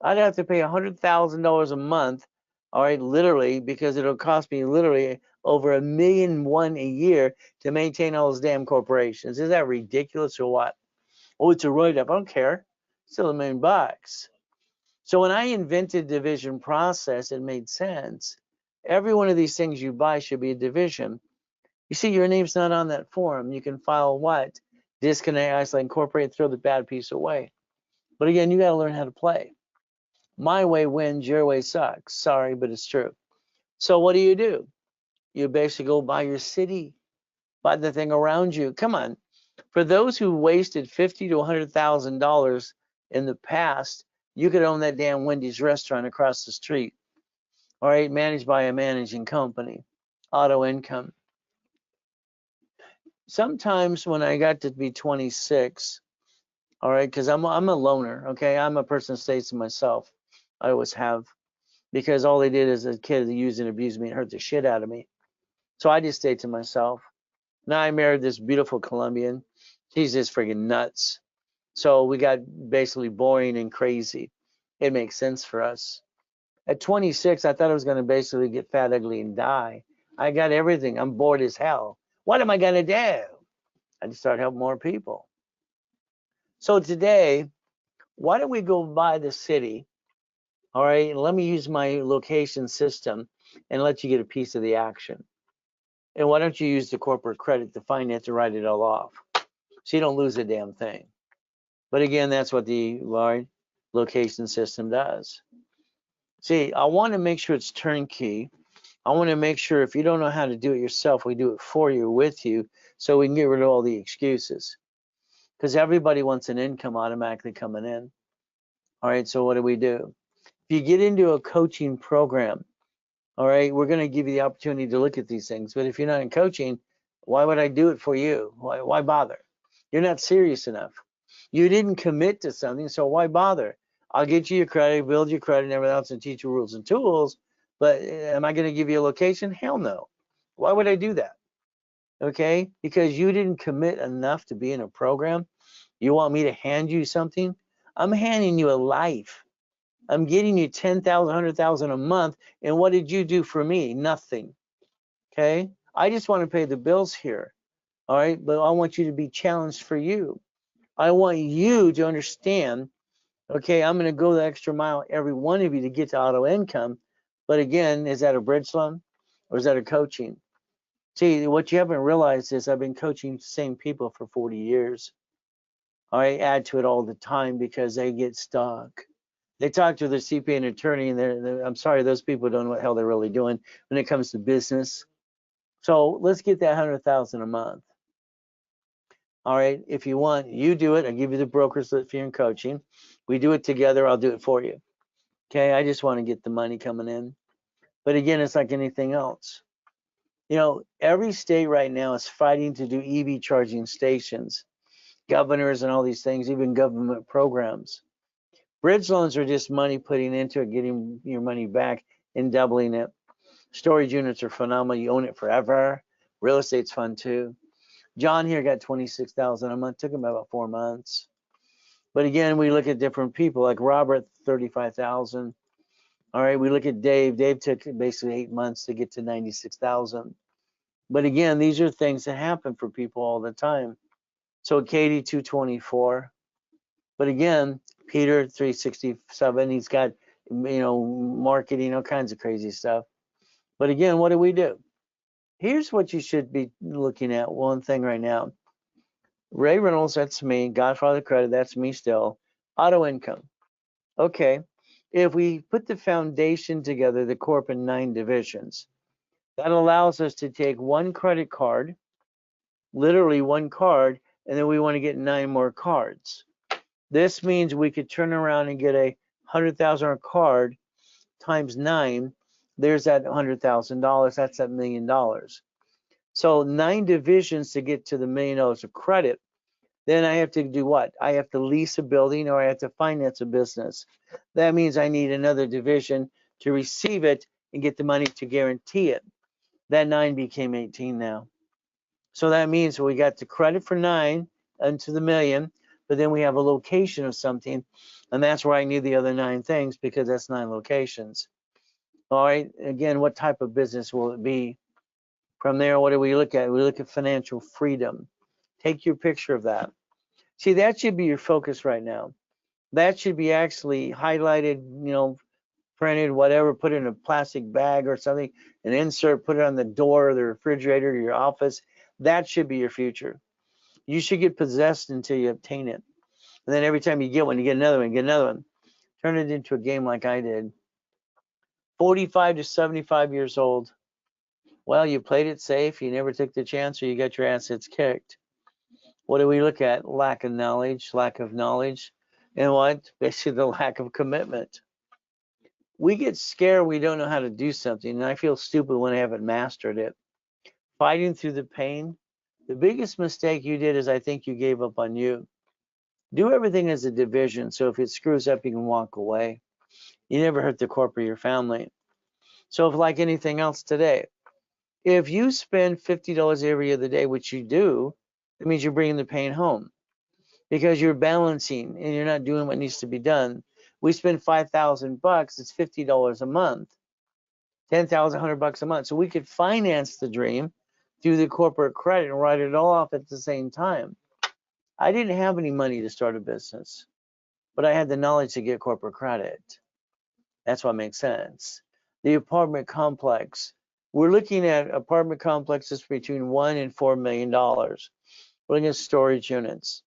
I'd have to pay $100,000 a month, all right, literally, because it'll cost me literally over $1,000,001 a year to maintain all those damn corporations. Is that ridiculous or what? Oh, it's a write-up. I don't care. Still $1,000,000. So when I invented division process, it made sense. Every one of these things you buy should be a division. You see, your name's not on that form. You can file what? Disconnect, isolate, incorporate, throw the bad piece away. But again, you got to learn how to play. My way wins, your way sucks. Sorry, but it's true. So what do? You basically go buy your city, buy the thing around you. Come on. For those who wasted $50,000 to $100,000 in the past, you could own that damn Wendy's restaurant across the street. All right, managed by a managing company, auto income. Sometimes when I got to be 26, all right, because I'm a loner, okay? I'm a person that stays to myself. I always have, because all they did as a kid, they used and abused me and hurt the shit out of me. So I just stayed to myself. Now I married this beautiful Colombian. She's just freaking nuts. So we got basically boring and crazy. It makes sense for us. At 26, I thought I was going to basically get fat, ugly, and die. I got everything. I'm bored as hell. What am I going to do? I just start helping more people. So today, why don't we go by the city? All right, and let me use my location system and let you get a piece of the action. And why don't you use the corporate credit to finance to write it all off so you don't lose a damn thing? But again, that's what the large location system does. See, I want to make sure it's turnkey. I want to make sure if you don't know how to do it yourself, we do it for you, with you, so we can get rid of all the excuses. Because everybody wants an income automatically coming in. All right, so what do? If you get into a coaching program, all right, we're going to give you the opportunity to look at these things. But if you're not in coaching, why would I do it for you? Why bother? You're not serious enough. You didn't commit to something, so why bother? I'll get you your credit, build your credit and everything else, and teach you rules and tools. But am I going to give you a location? Hell no. Why would I do that? Okay, because you didn't commit enough to be in a program. You want me to hand you something? I'm handing you a life. I'm getting you 10,000, 100,000 a month. And what did you do for me? Nothing. Okay. I just want to pay the bills here. All right. But I want you to be challenged for you. I want you to understand, okay, I'm going to go the extra mile, every one of you, to get to auto income. But again, is that a bridge loan or is that a coaching? See, what you haven't realized is I've been coaching the same people for 40 years. I add to it all the time because they get stuck. They talk to their CPA and attorney, and I'm sorry, those people don't know what the hell they're really doing when it comes to business. So let's get that 100,000 a month. All right, if you want, you do it. I'll give you the broker's if you're in coaching. We do it together. I'll do it for you. Okay, I just want to get the money coming in. But again, it's like anything else. You know, every state right now is fighting to do EV charging stations, governors and all these things, even government programs. Bridge loans are just money putting into it, getting your money back and doubling it. Storage units are phenomenal. You own it forever. Real estate's fun too. John here got 26,000 a month. Took him about 4 months. But again, we look at different people like Robert, 35,000. All right, we look at Dave. Dave took basically 8 months to get to 96,000. But again, these are things that happen for people all the time. So Katie, 224. But again, Peter, 367. He's got, marketing, all kinds of crazy stuff. But again, what do? Here's what you should be looking at. One thing right now. Ray Reynolds, that's me. Godfather Credit, that's me still. Auto income. Okay. If we put the foundation together, the corp in 9 divisions, that allows us to take one credit card, literally one card, and then we want to get 9 more cards. This means we could turn around and get a 100,000 card times 9. There's that $100,000. That's that $1 million. So 9 divisions to get to the $1 million of credit. Then I have to do what? I have to lease a building or I have to finance a business. That means I need another division to receive it and get the money to guarantee it. That 9 became 18 now. So that means we got the credit for 9 into the million. but then we have a location of something, and that's where I need the other 9 things, because that's 9 locations. All right, again, what type of business will it be? From there, what do we look at? We look at financial freedom. Take your picture of that. See, that should be your focus right now. That should be actually highlighted, printed, whatever, put it in a plastic bag or something, an insert, put it on the door of the refrigerator of your office. That should be your future. You should get possessed until you obtain it. And then every time you get one, you get another one, get another one. Turn it into a game like I did. 45 to 75 years old. Well, you played it safe, you never took the chance, or you got your assets kicked. What do we look at? Lack of knowledge, and what? Basically the lack of commitment. We get scared we don't know how to do something, and I feel stupid when I haven't mastered it. Fighting through the pain. The biggest mistake you did is I think you gave up on you. Do everything as a division, so if it screws up, you can walk away. You never hurt the corporate or your family. So if like anything else today, if you spend $50 every other day, which you do, that means you're bringing the pain home, because you're balancing and you're not doing what needs to be done. We spend $5,000, it's $50 a month, 10,000, $100 a month. So we could finance the dream through the corporate credit and write it all off at the same time. I didn't have any money to start a business, but I had the knowledge to get corporate credit. That's what makes sense. The apartment complex. We're looking at apartment complexes between $1 and $4 million. We're looking at storage units.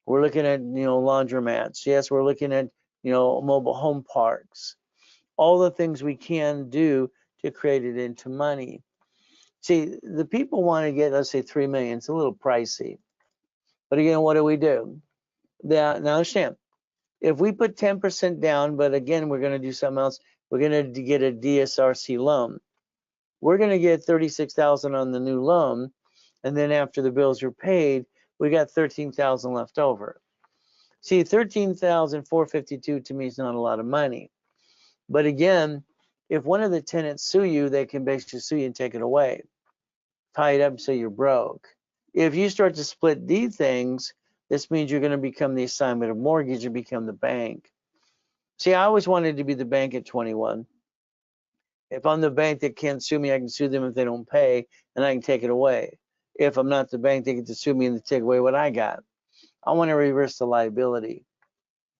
We're looking at, laundromats. Yes, we're looking at, mobile home parks. All the things we can do to create it into money. See, the people want to get, let's say, 3 million. It's a little pricey. But again, what do? Now understand, if we put 10% down, but again, we're going to do something else. We're going to get a DSRC loan. We're going to get 36,000 on the new loan, and then after the bills are paid, we got 13,000 left over. See, 13,452 to me is not a lot of money. But again, if one of the tenants sue you, they can basically sue you and take it away, tie it up so you're broke. If you start to split D things, this means you're going to become the assignment of mortgage and become the bank. See, I always wanted to be the bank at 21. If I'm the bank that can't sue me, I can sue them if they don't pay, and I can take it away. If I'm not the bank, they get to sue me and take away what I got. I want to reverse the liability.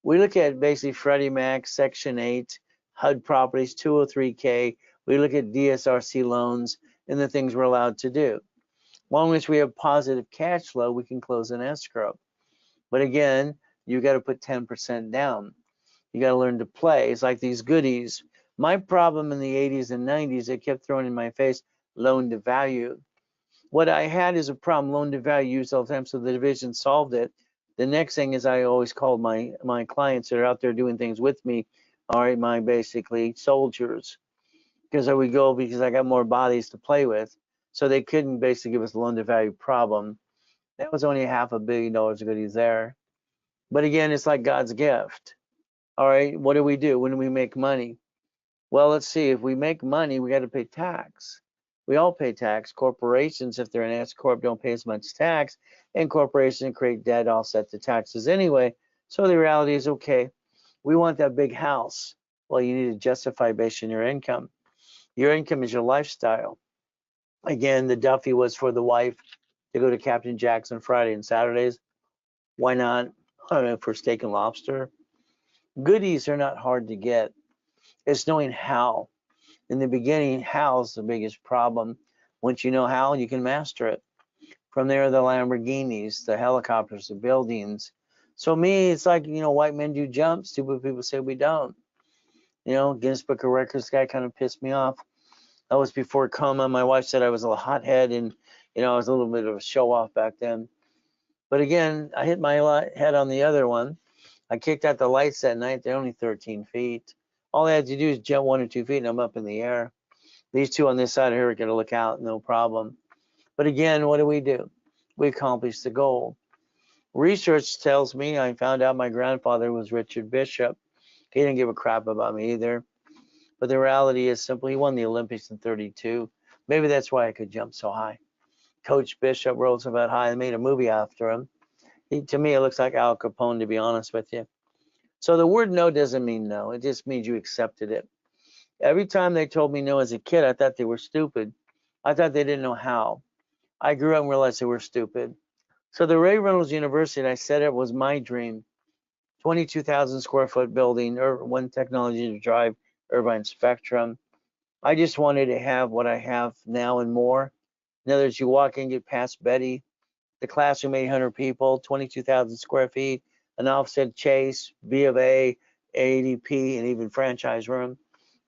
We look at basically Freddie Mac, Section 8, HUD properties, 203K. We look at DSRC loans and the things we're allowed to do. As long as we have positive cash flow, we can close an escrow. But again, you got to put 10% down. You got to learn to play. It's like these goodies. My problem in the 80s and 90s, they kept throwing in my face loan to value. What I had is a problem, loan to value used all the time, so the division solved it. The next thing is I always called my clients that are out there doing things with me, all right, my basically soldiers, because I would go because I got more bodies to play with. So they couldn't basically give us a loan to value problem. That was only $500 million of goodies there. But again, it's like God's gift. All right, what do when we make money? Well, let's see. If we make money, we got to pay tax. We all pay tax. Corporations, if they're an S corp, don't pay as much tax, and corporations create debt, offset the taxes anyway. So the reality is, okay, we want that big house. Well, you need to justify based on your income. Your income is your lifestyle. Again, the Duffy was for the wife to go to Captain Jackson Friday and Saturdays. Why not? I don't know, for steak and lobster. Goodies are not hard to get. It's knowing how. In the beginning, how's the biggest problem. Once you know how, you can master it. From there, the Lamborghinis, the helicopters, the buildings. So me, it's like, white men do jumps. Stupid people say we don't. Guinness Book of Records guy kind of pissed me off. That was before coma. My wife said I was a hothead, and I was a little bit of a show off back then. But again, I hit my head on the other one. I kicked out the lights that night. They're only 13 feet. All I had to do is jump 1 or 2 feet, and I'm up in the air. These two on this side here are going to look out, no problem. But again, what do? We accomplished the goal. Research tells me, I found out my grandfather was Richard Bishop. He didn't give a crap about me either. But the reality is simply he won the Olympics in 32. Maybe that's why I could jump so high. Coach Bishop, Roosevelt High, they made a movie after him. To me, it looks like Al Capone, to be honest with you. So the word no doesn't mean no. It just means you accepted it. Every time they told me no as a kid, I thought they were stupid. I thought they didn't know how. I grew up and realized they were stupid. So the Ray Reynolds University, I said it was my dream. 22,000 square foot building, or one technology to drive, Irvine Spectrum. I just wanted to have what I have now and more. In other words, you walk in, get past Betty, the classroom, 800 people, 22,000 square feet, an office at Chase, B of A, ADP, and even franchise room,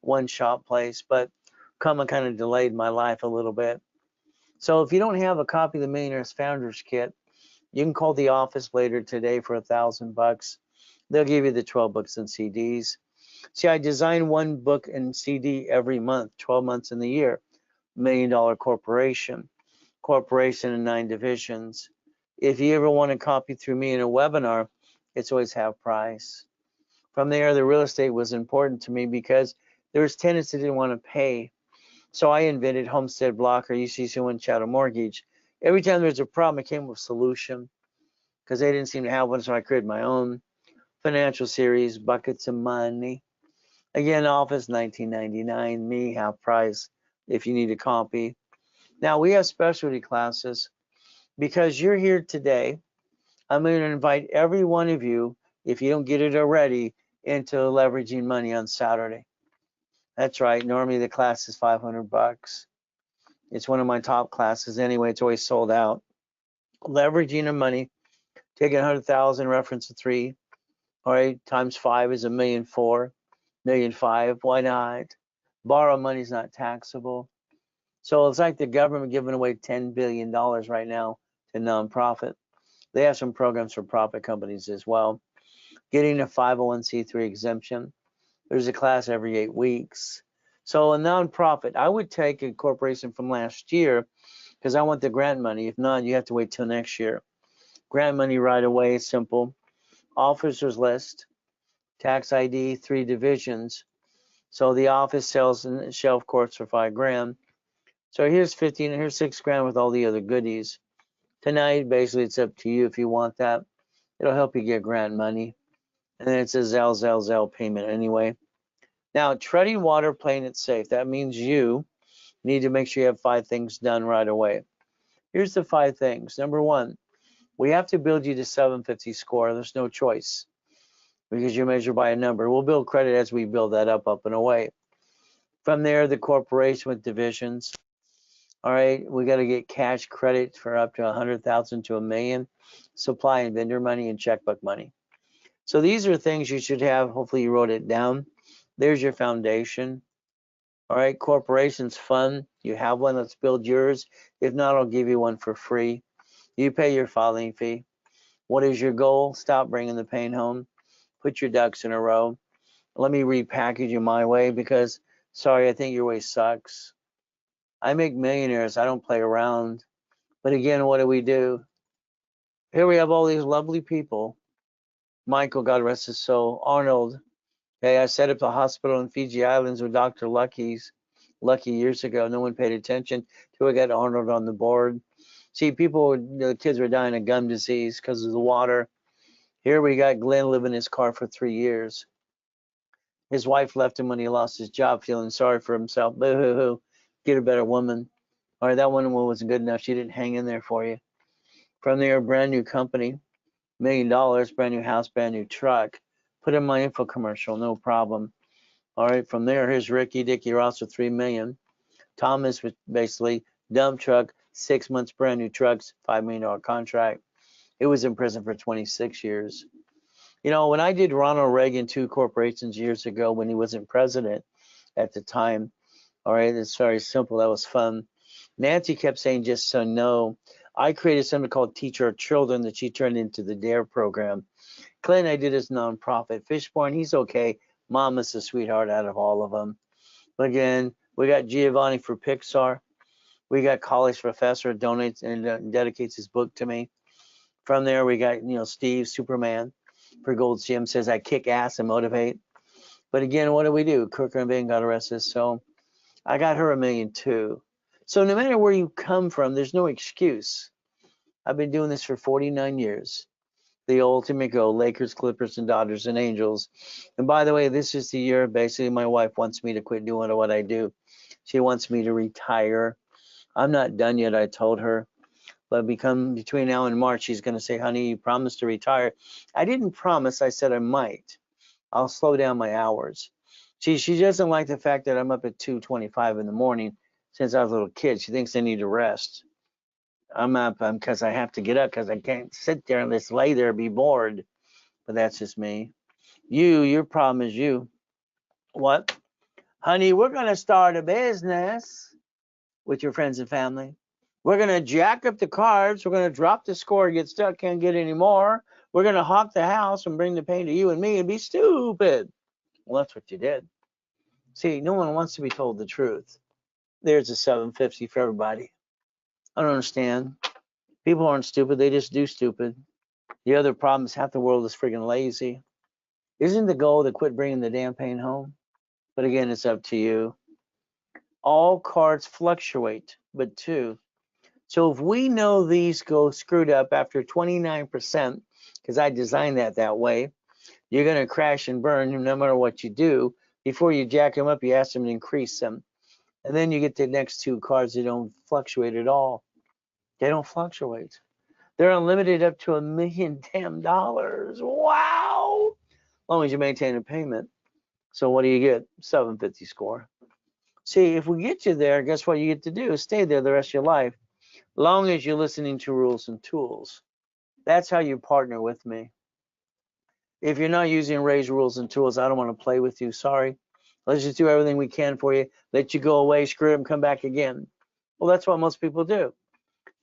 one shop place. But comma kind of delayed my life a little bit. So if you don't have a copy of the Millionaires Founders Kit, you can call the office later today for $1,000. They'll give you the 12 books and CDs. See, I design one book and CD every month, 12 months in the year. $1 million corporation in 9 divisions. If you ever want to copy through me in a webinar, it's always half price. From there, the real estate was important to me because there was tenants that didn't want to pay. So I invented Homestead Block or UCC One Chattel Mortgage. Every time there was a problem, it came with a solution because they didn't seem to have one, so I created my own financial series, Buckets of Money. Again, office $19.99, me half price if you need a copy. Now we have specialty classes. Because you're here today, I'm going to invite every one of you, if you don't get it already, into leveraging money on Saturday. That's right. Normally the class is $500. It's one of my top classes anyway. It's always sold out. Leveraging of money, taking 100,000, reference to 3. All right, times 5 is $1,400,000, $1,500,000. Why not? Borrow money is not taxable. So it's like the government giving away $10 billion right now to nonprofit. They have some programs for profit companies as well. Getting a 501c3 exemption. There's a class every 8 weeks. So a nonprofit, I would take a corporation from last year because I want the grant money. If not, you have to wait till next year. Grant money right away is simple. Officers list, tax ID, 3 divisions. So the office sells and shelf courts for $5,000. So here's 15, here's $6,000 with all the other goodies. Tonight, basically, it's up to you if you want that. It'll help you get grant money. And then it's a Zell payment anyway. Now, treading water, playing it safe. That means you need to make sure you have 5 things done right away. Here's the 5 things. Number 1, we have to build you to 750 score. There's no choice because you're measured by a number. We'll build credit as we build that up and away. From there, the corporation with divisions. All right, we got to get cash credit for up to 100,000 to $1,000,000, supply and vendor money and checkbook money. So these are things you should have. Hopefully you wrote it down. There's your foundation. All right, corporation's fun. You have one, let's build yours. If not, I'll give you one for free. You pay your filing fee. What is your goal? Stop bringing the pain home. Put your ducks in a row. Let me repackage you my way because, sorry, I think your way sucks. I make millionaires. I don't play around. But again, what do? Here we have all these lovely people. Michael, God rest his soul. Arnold. Hey, I set up a hospital in Fiji Islands with Dr. Lucky years ago. No one paid attention till we got Arnold on the board. See, the kids were dying of gum disease because of the water. Here we got Glenn living in his car for 3 years. His wife left him when he lost his job, feeling sorry for himself. Boo-hoo-hoo. Get a better woman. All right, that one wasn't good enough. She didn't hang in there for you. From there, brand new company, $1,000,000, brand new house, brand new truck. Put in my info commercial, no problem. All right, from there, here's Ricky Dicky Ross with $3 million. Thomas was basically dump truck, 6 months, brand new trucks, $5 million contract. It was in prison for 26 years. You know, when I did Ronald Reagan 2 corporations years ago when he wasn't president at the time, all right, it's very simple. That was fun. Nancy kept saying, just so no. I created something called Teach Our Children that she turned into the DARE program. Clint, I did his nonprofit. Fishborn, he's okay. Mama's the sweetheart out of all of them. Again, we got Giovanni for Pixar. We got college professor donates and dedicates his book to me. From there, we got, Steve, Superman, for Gold Gym, says I kick ass and motivate. But again, what do? Kirk and Van got arrested. So I got her $1 million too. So no matter where you come from, there's no excuse. I've been doing this for 49 years. The ultimate goal, Lakers, Clippers, and Dodgers and Angels. And by the way, this is the year basically my wife wants me to quit doing what I do. She wants me to retire. I'm not done yet, I told her. But between now and March, she's going to say, honey, you promised to retire. I didn't promise. I said I might. I'll slow down my hours. She doesn't like the fact that I'm up at 2:25 in the morning since I was a little kid. She thinks I need to rest. I'm up because I have to get up because I can't sit there and just lay there and be bored. But that's just me. Your problem is you. What? Honey, we're going to start a business with your friends and family. We're going to jack up the cards. We're going to drop the score, get stuck, can't get any more. We're going to hawk the house and bring the pain to you and me and be stupid. Well, that's what you did. See, no one wants to be told the truth. There's a 750 for everybody. I don't understand. People aren't stupid. They just do stupid. The other problem is half the world is freaking lazy. Isn't the goal to quit bringing the damn pain home? But again, it's up to you. All cards fluctuate, but two. So if we know these go screwed up after 29%, because I designed that way, you're going to crash and burn no matter what you do. Before you jack them up, you ask them to increase them. And then you get the next two cards that don't fluctuate at all. They don't fluctuate. They're unlimited up to $1 million damn dollars. Wow. As long as you maintain a payment. So what do you get? 750 score. See, if we get you there, guess what you get to do? Stay there the rest of your life, long as you're listening to rules and tools. That's how you partner with me. If you're not using Ray's rules and tools, I don't want to play with you. Sorry. Let's just do everything we can for you. Let you go away, screw them, come back again. Well, that's what most people do.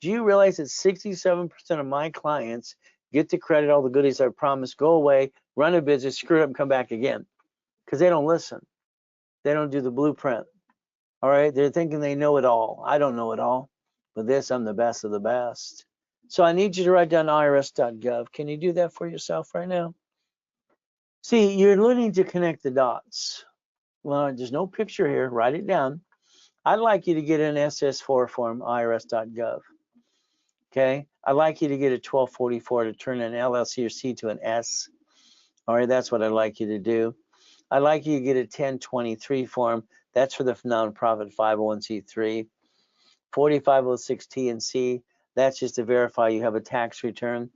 Do you realize that 67% of my clients get the credit, all the goodies I promised, go away, run a business, screw up, and come back again? Because they don't listen. They don't do the blueprint. All right? They're thinking they know it all. I don't know it all. But this, I'm the best of the best. So I need you to write down irs.gov. Can you do that for yourself right now? See, you're learning to connect the dots. Well, there's no picture here. Write it down. I'd like you to get an SS4 form, irs.gov. Okay? I'd like you to get a 1244 to turn an LLC or C to an S. All right, that's what I'd like you to do. I'd like you to get a 1023 form. That's for the nonprofit 501c3. 4506 T and C, that's just to verify you have a tax return.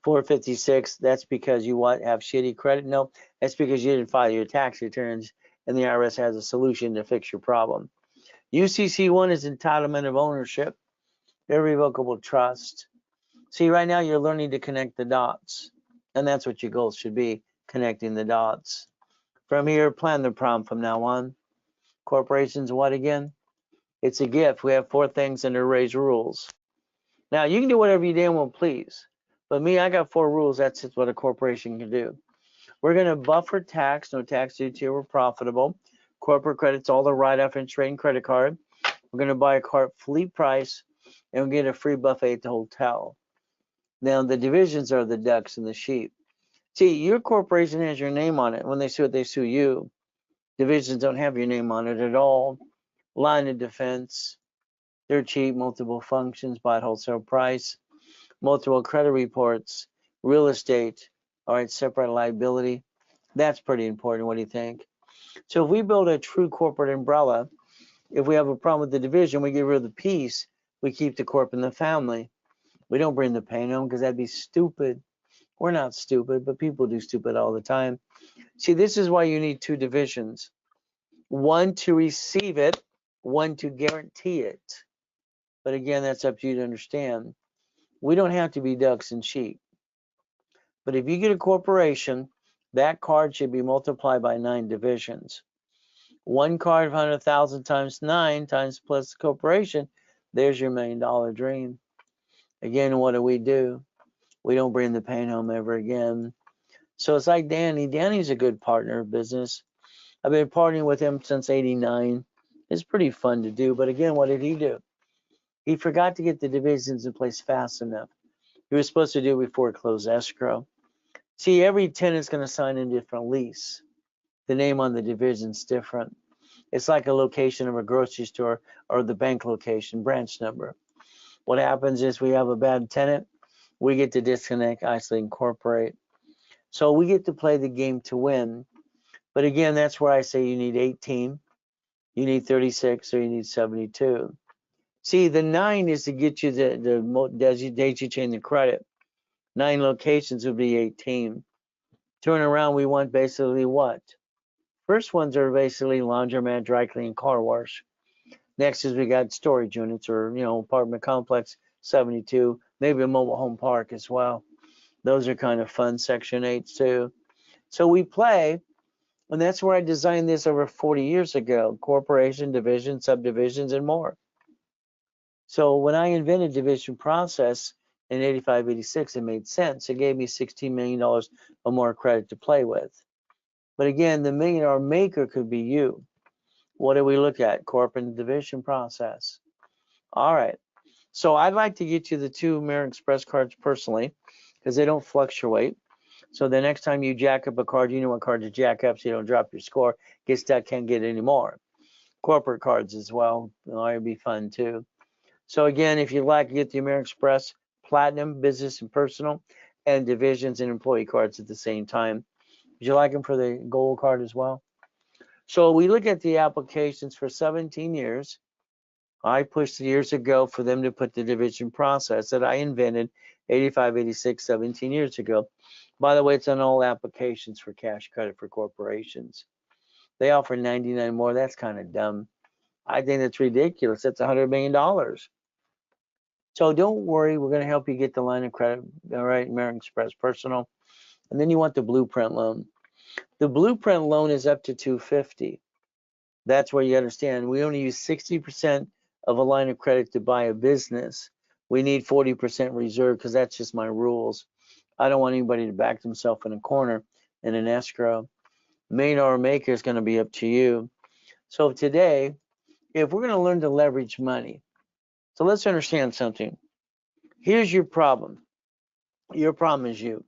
456, that's because you have shitty credit. No, that's because you didn't file your tax returns and the IRS has a solution to fix your problem. UCC1 is entitlement of ownership, irrevocable trust. See, right now you're learning to connect the dots, and that's what your goals should be, connecting the dots. From here, plan the problem from now on. Corporations, what again? It's a gift. We have 4 things under Ray's rules. Now, you can do whatever you damn well please. But me, I got 4 rules. That's just what a corporation can do. We're going to buffer tax. No tax due till we're profitable. Corporate credits, all the write-off and trading credit card. We're going to buy a car at fleet price, and we get a free buffet at the hotel. Now, the divisions are the ducks and the sheep. See, your corporation has your name on it. When they sue it, they sue you. Divisions don't have your name on it at all. Line of defense. They're cheap, multiple functions, buy at wholesale price, multiple credit reports, real estate, all right, separate liability. That's pretty important. What do you think? So if we build a true corporate umbrella, if we have a problem with the division, we get rid of the piece, we keep the corp in the family. We don't bring the pain home because that'd be stupid. We're not stupid, but people do stupid all the time. See, this is why you need 2 divisions. One to receive it, one to guarantee it. But again, that's up to you to understand. We don't have to be ducks and sheep. But if you get a corporation, that card should be multiplied by 9 divisions. One card of 100,000 times 9 times plus the corporation, there's your $1 million dream. Again, what do? We don't bring the pain home ever again. So it's like Danny. Danny's a good partner of business. I've been partnering with him since '89. It's pretty fun to do. But again, what did he do? He forgot to get the divisions in place fast enough. He was supposed to do it before it closed escrow. See, every tenant's going to sign a different lease. The name on the division's different. It's like a location of a grocery store or the bank location, branch number. What happens is we have a bad tenant. We get to disconnect, isolate, incorporate. So we get to play the game to win. But again, that's where I say you need 18, you need 36, or you need 72. See, the 9 is to get you the daisy chain the credit. 9 locations would be 18. Turn around, we want basically what? First ones are basically laundromat, dry clean, car wash. Next is we got storage units or, apartment complex, 72, maybe a mobile home park as well. Those are kind of fun Section 8s too. So we play, and that's where I designed this over 40 years ago, corporation, division, subdivisions, and more. So when I invented division process in 85, 86, it made sense. It gave me $16 million or more credit to play with. But again, the $1 million maker could be you. What do we look at? Corporate division process. All right. So I'd like to get you the 2 American Express cards personally because they don't fluctuate. So the next time you jack up a card, you know what card to jack up so you don't drop your score. Get stuck, can't get any more. Corporate cards as well. It'd be fun too. So again, if you like, get the American Express Platinum, Business and Personal, and Divisions and Employee cards at the same time. Would you like them for the Gold card as well? So we look at the applications for 17 years. I pushed years ago for them to put the division process that I invented 85, 86, 17 years ago. By the way, it's on all applications for cash credit for corporations. They offer 99 more. That's kind of dumb. I think that's ridiculous. That's $100 million. So don't worry. We're going to help you get the line of credit. All right, American Express Personal. And then you want the blueprint loan. The blueprint loan is up to $250. That's where you understand we only use 60% of a line of credit to buy a business. We need 40% reserve because that's just my rules. I don't want anybody to back themselves in a corner in an escrow. Main or maker is going to be up to you. So today, if we're going to learn to leverage money, so let's understand something. Here's your problem. Your problem is you.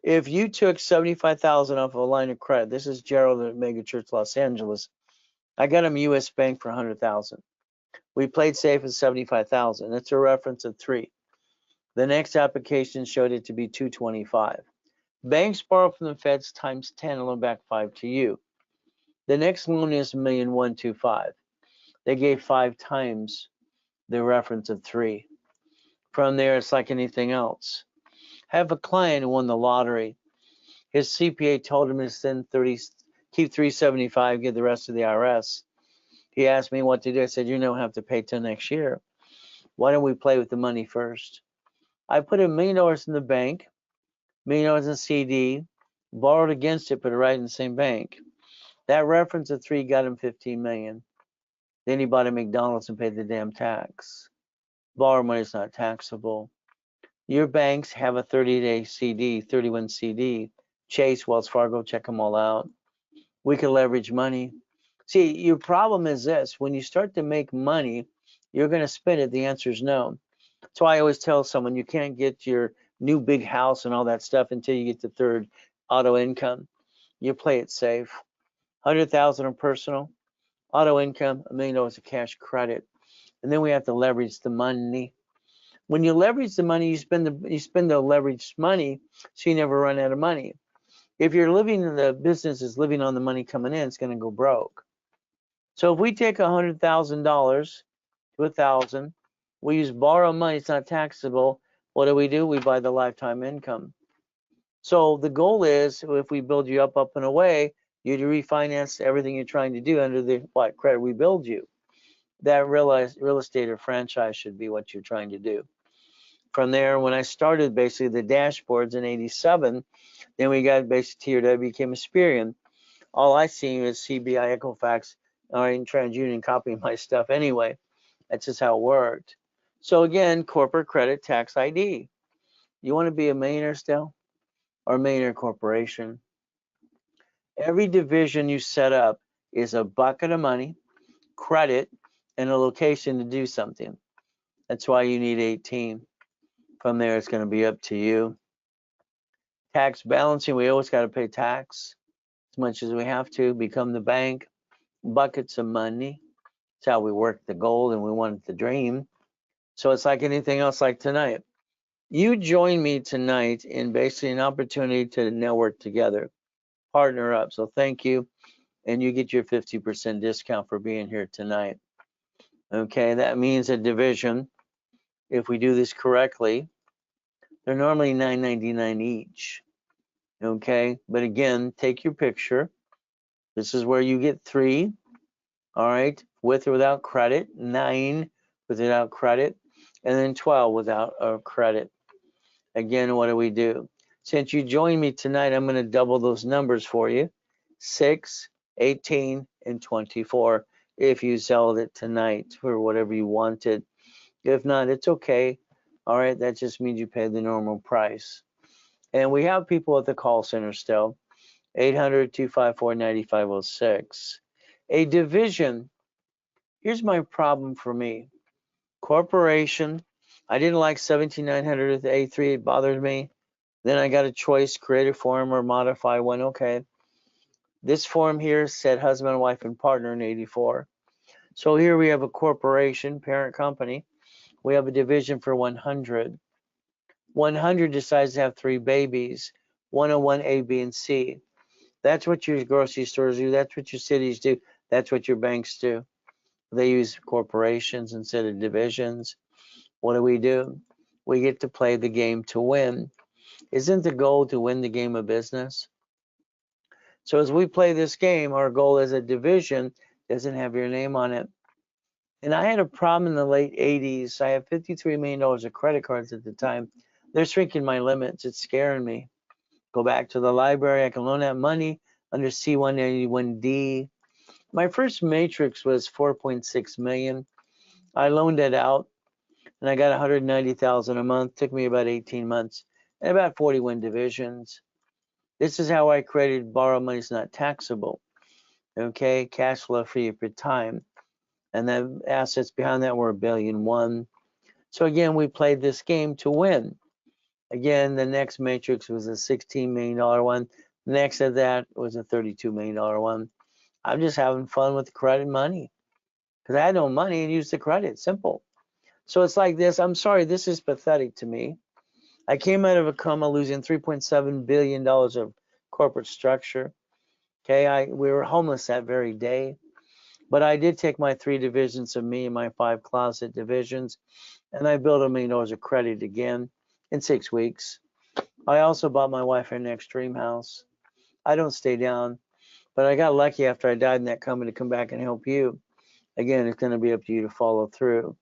If you took $75,000 off of a line of credit, this is Gerald at Mega Church Los Angeles. I got him U.S. Bank for $100,000. We played safe at $75,000. That's a reference of 3. The next application showed it to be $225. Banks borrow from the feds times 10 and loan back 5 to you. The next loan is $1,125,000. They gave 5 times the reference of 3. From there, it's like anything else. I have a client who won the lottery. His CPA told him to send 30, keep 375, give the rest to the IRS. He asked me what to do. I said, you don't have to pay till next year. Why don't we play with the money first? I put $1 million in the bank, $1 million in CD, borrowed against it, put it right in the same bank. That reference of 3 got him $15 million. Then he bought a McDonald's and paid the damn tax. Borrow money is not taxable. Your banks have a 30-day CD, 31 CD. Chase, Wells Fargo, check them all out. We can leverage money. See, your problem is this. When you start to make money, you're going to spend it. The answer is no. So I always tell someone you can't get your new big house and all that stuff until you get the third auto income. You play it safe. 100,000 in personal, auto income, $1 million of cash credit. And then we have to leverage the money. When you leverage the money, you spend the leveraged money, so you never run out of money. If you're living in the business is living on the money coming in, it's going to go broke. So if we take $100,000 to 1,000, we use borrow money, it's not taxable. What do? We buy the lifetime income. So the goal is, if we build you up and away, you to refinance everything you're trying to do under the credit we build you. That real estate or franchise should be what you're trying to do. From there, when I started basically the dashboards in 87, then we got basically TRW became Experian. All I see is CBI, Equifax, or in TransUnion copying my stuff anyway. That's just how it worked. So again, corporate credit tax ID. You want to be a millionaire still or a millionaire corporation? Every division you set up is a bucket of money, credit, and a location to do something. That's why you need 18. From there, it's going to be up to you. Tax balancing, we always got to pay tax as much as we have to. Become the bank, buckets of money. That's how we work the gold, and we want the dream. So it's like anything else like tonight. You join me tonight in basically an opportunity to network together, partner up. So thank you. And you get your 50% discount for being here tonight. Okay, that means a division. If we do this correctly, they're normally $9.99 each. Okay, but again, take your picture. This is where you get 3. All right, with or without credit, 9 without credit, and then 12 without a credit. Again, what do we do? Since you joined me tonight, I'm going to double those numbers for you. 6, 18, and 24 if you sell it tonight for whatever you wanted. If not, it's okay. All right, that just means you pay the normal price. And we have people at the call center still, 800-254-9506. A division, here's my problem for me. Corporation, I didn't like 17900 at the A3, it bothered me. Then I got a choice, create a form or modify one. Okay. This form here said husband, wife, and partner in 84. So here we have a corporation, parent company. We have a division for 100. 100 decides to have 3 babies, 101 A, B, and C. That's what your grocery stores do. That's what your cities do. That's what your banks do. They use corporations instead of divisions. What do? We get to play the game to win. Isn't the goal to win the game of business? So as we play this game, our goal is a division doesn't have your name on it. And I had a problem in the late 80s. I have $53 million of credit cards at the time. They're shrinking my limits. It's scaring me. Go back to the library. I can loan out money under C181D. My first matrix was 4.6 million. I loaned it out and I got 190,000 a month. Took me about 18 months and about 41 divisions. This is how I created borrow money is not taxable. Okay, cash flow free for time. And the assets behind that were $1.1 billion. So again, we played this game to win. Again, the next matrix was a $16 million one. Next to that was a $32 million one. I'm just having fun with credit money because I had no money and used the credit. Simple. So it's like this. I'm sorry, this is pathetic to me. I came out of a coma losing $3.7 billion of corporate structure. Okay, we were homeless that very day. But I did take my 3 divisions of me and my 5 closet divisions, and I built $1 million of credit again in 6 weeks. I also bought my wife an extreme house. I don't stay down, but I got lucky after I died in that company to come back and help you. Again, it's going to be up to you to follow through.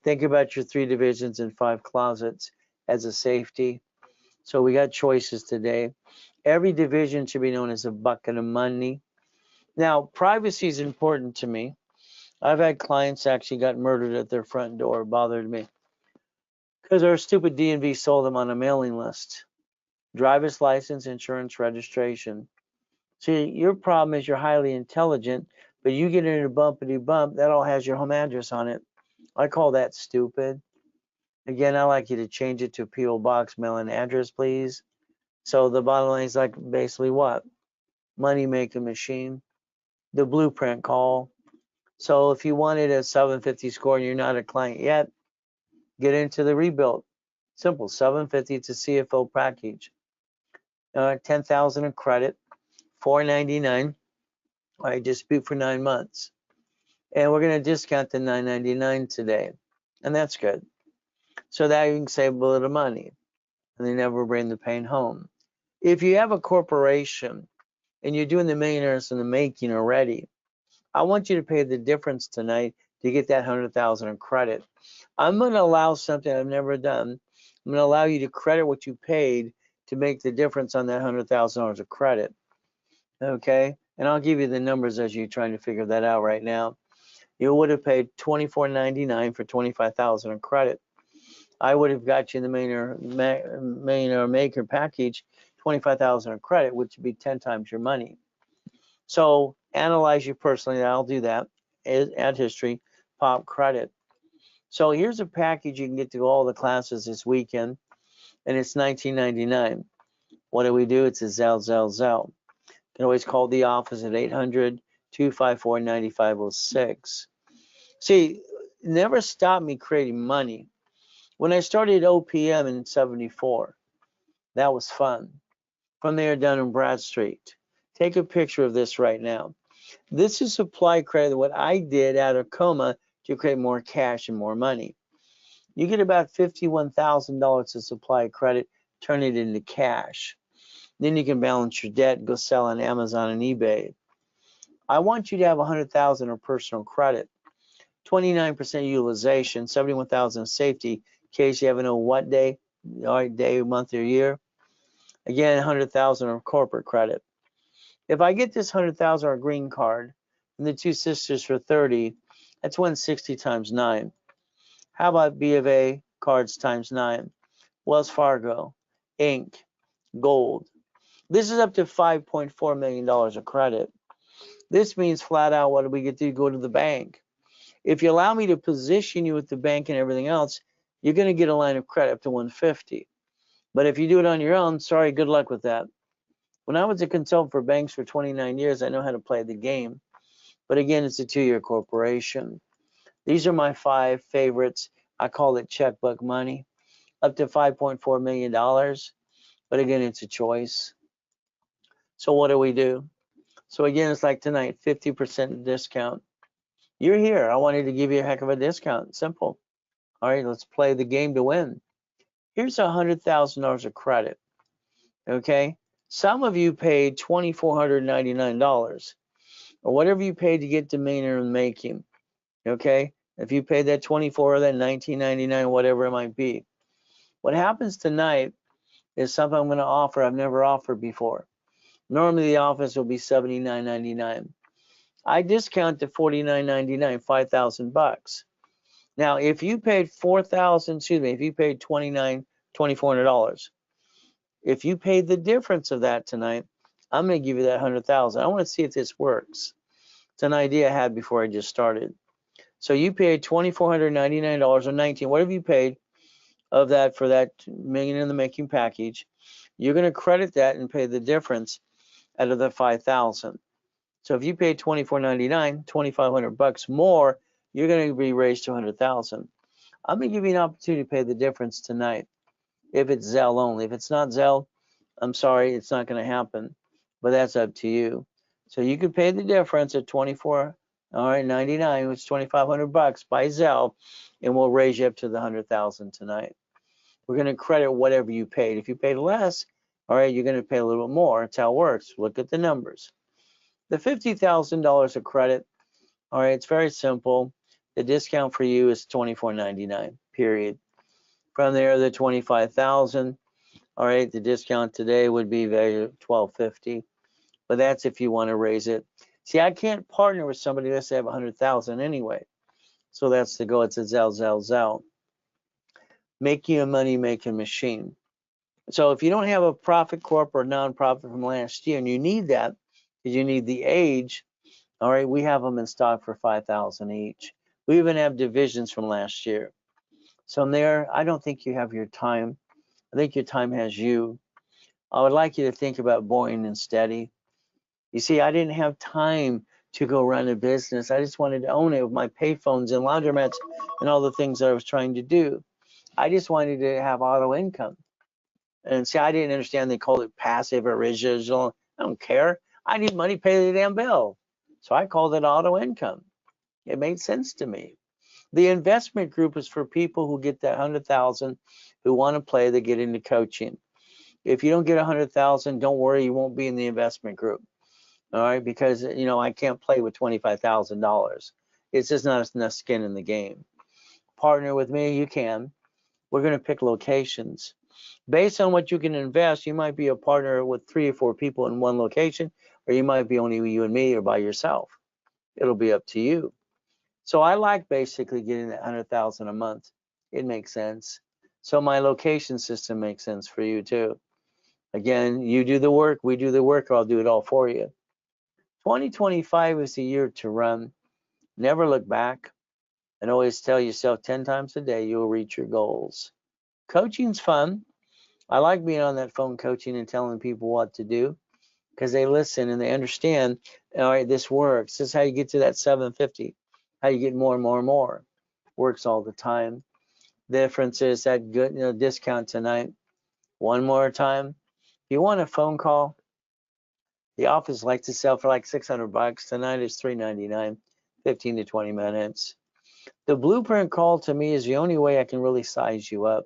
Think about your 3 divisions and 5 closets as a safety. So we got choices today. Every division should be known as a bucket of money. Now, privacy is important to me. I've had clients actually got murdered at their front door. It bothered me because our stupid DMV sold them on a mailing list. Driver's license, insurance, registration. See, your problem is you're highly intelligent, but you get in a bumpity bump, that all has your home address on it. I call that stupid. Again, I like you to change it to P.O. Box mailing address, please. So the bottom line is like basically what? Money making machine. The blueprint call. So if you wanted a 750 score and you're not a client yet, get into the rebuild. Simple, 750. It's a CFO package. 10,000 in credit, 499. All right, dispute for 9 months, and we're going to discount the 999 today, and that's good. So that you can save a little money, and they never bring the pain home. If you have a corporation and you're doing the millionaires in the making already, I want you to pay the difference tonight to get that 100,000 in credit. I'm going to allow something I've never done. I'm going to allow you to credit what you paid to make the difference on that $100,000 of credit. Okay, and I'll give you the numbers as you're trying to figure that out right now. You would have paid $24.99 for 25,000 in credit. I would have got you the millionaire maker package, 25,000 in credit, which would be 10 times your money. So analyze you personally. I'll do that. Add history, pop credit. So here's a package you can get to all the classes this weekend, and it's $19.99. What do? It's a Zelle. You can always call the office at 800-254-9506. See, never stop me creating money. When I started OPM in 74, that was fun. From there down in Bradstreet. Take a picture of this right now. This is supply credit, what I did out of coma to create more cash and more money. You get about $51,000 of supply credit, turn it into cash. Then you can balance your debt, go sell on Amazon and eBay. I want you to have 100,000 of personal credit, 29% utilization, 71,000 safety, in case you ever know what day, month, or year. Again, 100,000 of corporate credit. If I get this 100,000 or green card and the two sisters for 30, that's 160 times 9. How about B of A cards times 9? Wells Fargo, Inc., Gold. This is up to $5.4 million of credit. This means flat out, what do we get to go to the bank? If you allow me to position you with the bank and everything else, you're going to get a line of credit up to 150. But if you do it on your own, sorry, good luck with that. When I was a consultant for banks for 29 years, I know how to play the game. But again, it's a 2-year corporation. These are my 5 favorites. I call it checkbook money, up to $5.4 million. But again, it's a choice. So what do we do? So again, it's like tonight, 50% discount. You're here. I wanted to give you a heck of a discount. Simple. All right, let's play the game to win. Here's $100,000 of credit. Okay. Some of you paid $2,499 or whatever you paid to get demeanor and making. Okay. If you paid that 24 or that 19.99, whatever it might be. What happens tonight is something I'm going to offer I've never offered before. Normally the office will be $79.99. I discount to $49.99, $5,000. Now, if you paid if you paid $2,400, if you paid the difference of that tonight, I'm going to give you that $100,000. I want to see if this works. It's an idea I had before I just started. So you paid $2,499 or 19, whatever you paid of that for that million in the making package. You're going to credit that and pay the difference out of the 5,000. So if you paid $2,499, $2,500 more, you're going to be raised to 100,000. I'm going to give you an opportunity to pay the difference tonight. If it's Zelle only. If it's not Zelle, I'm sorry, it's not going to happen. But that's up to you. So you could pay the difference at $24.99, which is $2,500 by Zelle, and we'll raise you up to the 100,000 tonight. We're going to credit whatever you paid. If you paid less, all right, you're going to pay a little bit more. That's how it works. Look at the numbers. The $50,000 of credit, all right, it's very simple. The discount for you is $24.99, period. From there, the 25,000, all right, the discount today would be $12.50, but that's if you want to raise it. See, I can't partner with somebody unless they have 100,000 anyway. So that's the goal. It's a Zelle. Make you a money-making machine. So if you don't have a profit corp or nonprofit from last year, and you need that because you need the age, all right, we have them in stock for 5,000 each. We even have divisions from last year. So in there, I don't think you have your time. I think your time has you. I would like you to think about boring and steady. You see, I didn't have time to go run a business. I just wanted to own it with my payphones and laundromats and all the things that I was trying to do. I just wanted to have auto income. And see, I didn't understand they called it passive or residual. I don't care. I need money to pay the damn bill. So I called it auto income. It made sense to me. The investment group is for people who get that 100,000, who want to play, they get into coaching. If you don't get 100,000, don't worry, you won't be in the investment group. All right, because I can't play with $25,000. It's just not enough skin in the game. Partner with me, you can. We're going to pick locations. Based on what you can invest, you might be a partner with 3 or 4 people in one location, or you might be only you and me or by yourself. It'll be up to you. So I like basically getting that 100,000 a month. It makes sense. So my location system makes sense for you too. Again, you do the work, we do the work, or I'll do it all for you. 2025 is the year to run. Never look back, and always tell yourself 10 times a day you'll reach your goals. Coaching's fun. I like being on that phone coaching and telling people what to do because they listen and they understand, all right, this works. This is how you get to that 750, how you get more and more and more. Works all the time. Difference is that good, discount tonight. One more time. If you want a phone call, the office likes to sell for like $600. Tonight is $399, 15 to 20 minutes. The blueprint call to me is the only way I can really size you up.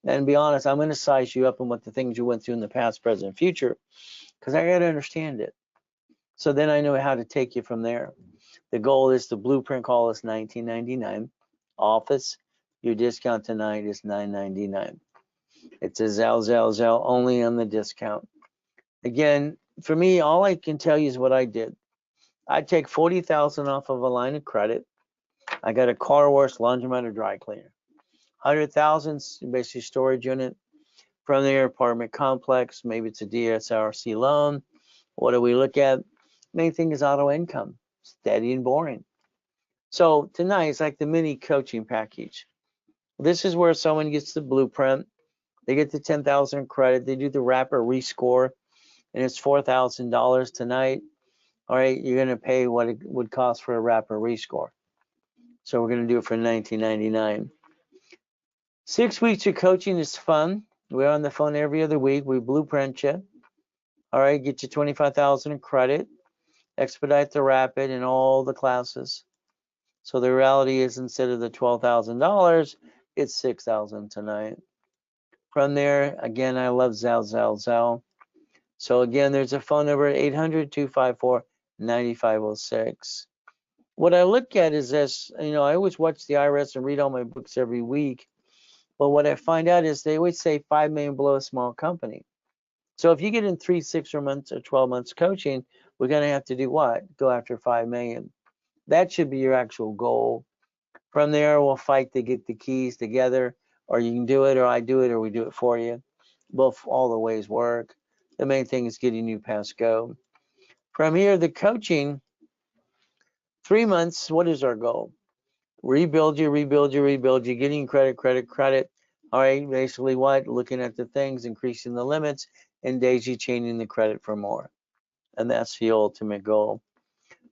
And be honest, I'm going to size you up on what the things you went through in the past, present, future, because I got to understand it. So then I know how to take you from there. The goal is the blueprint call is $19.99. Office, your discount tonight is $9.99. It's a Zell only on the discount. Again, for me, all I can tell you is what I did. I take $40,000 off of a line of credit. I got a car wash, laundromat, or dry cleaner. $100,000 basically storage unit. From there, apartment complex. Maybe it's a DSRC loan. What do we look at? Main thing is auto income, steady and boring. So tonight is like the mini coaching package. This is where someone gets the blueprint. They get the 10,000 credit. They do the wrapper rescore, and it's $4,000 tonight. All right, you're going to pay what it would cost for a wrapper rescore. So we're going to do it for $19.99. 6 weeks of coaching is fun. We're on the phone every other week. We blueprint you. All right, get you 25,000 in credit. Expedite the rapid in all the classes. So the reality is instead of the $12,000, it's $6,000 tonight. From there, again, I love Zell. So again, there's a phone number, 800-254-9506. What I look at is this, I always watch the IRS and read all my books every week. But what I find out is they always say 5 million below a small company. So if you get in 3, 6 months or 12 months coaching, we're going to have to do what? Go after 5 million. That should be your actual goal. From there, we'll fight to get the keys together, or you can do it, or I do it, or we do it for you. Both, all the ways work. The main thing is getting you past go. From here, the coaching, 3 months, what is our goal? Rebuild you, getting credit. All right, basically what? Looking at the things, increasing the limits, and daisy chaining the credit for more. And that's the ultimate goal.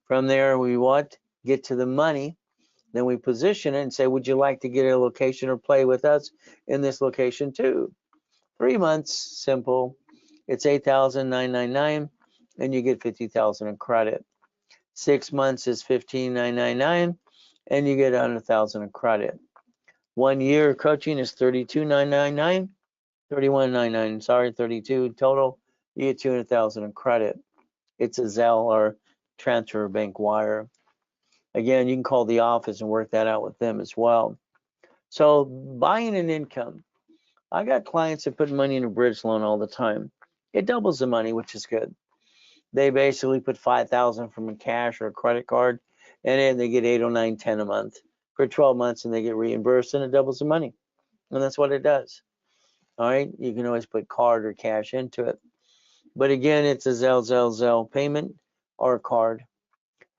From there, we what? Get to the money. Then we position it and say, would you like to get a location or play with us in this location too? 3 months, simple. It's $8,999, and you get 50,000 in credit. 6 months is $15,999, and you get 100,000 in credit. 1 year coaching is $32,999, 31,999. Sorry, 32 total. You get 200,000 in credit. It's a Zelle or transfer bank wire. Again, you can call the office and work that out with them as well. So buying an income. I got clients that put money in a bridge loan all the time. It doubles the money, which is good. They basically put 5,000 from a cash or a credit card, and then they get 8 or 9, 10 a month for 12 months, and they get reimbursed, and it doubles the money. And that's what it does. All right, you can always put card or cash into it. But again, it's a Zelle payment or a card.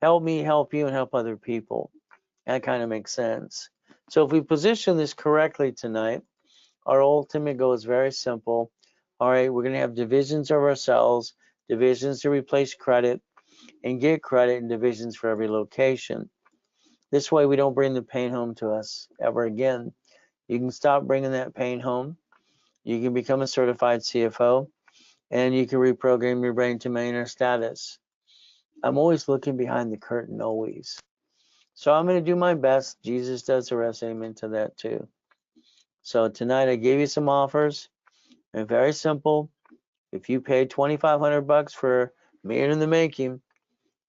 Help me help you and help other people. That kind of makes sense. So if we position this correctly tonight, our ultimate goal is very simple. All right, we're going to have divisions of ourselves, divisions to replace credit, and get credit and divisions for every location. This way we don't bring the pain home to us ever again. You can stop bringing that pain home. You can become a certified CFO, and you can reprogram your brain to millionaire status. I'm always looking behind the curtain, always. So I'm going to do my best. Jesus does the rest. Amen to that too. So tonight I gave you some offers. And very simple. If you paid $2,500 for Me in the Making,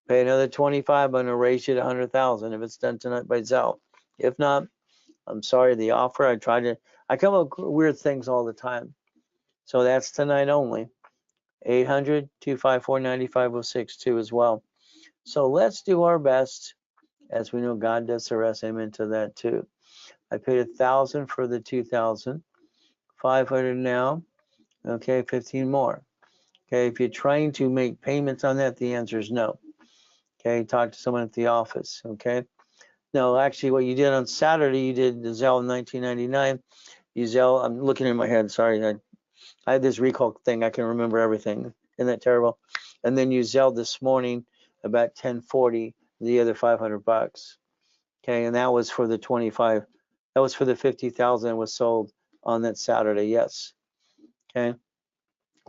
pay another 25. I'm going to raise you to 100,000 if it's done tonight by Zelle. If not, I'm sorry. The offer I come up with weird things all the time. So that's tonight only. 800-254-9506 too as well. So let's do our best. As we know, God does the rest. Amen to that too. I paid 1,000 for the 2,000. 500 now. Okay, 15 more. Okay, if you're trying to make payments on that, the answer is no. Okay, talk to someone at the office. Okay. No, actually, what you did on Saturday, you did the Zelle 1999. You Zelle. I'm looking in my head. Sorry, I had this recall thing. I can remember everything. Isn't that terrible? And then you Zelle this morning about 10:40 the other $500. Okay, and that was for the 25 That was for the 50,000 that was sold on that Saturday. Yes. Okay.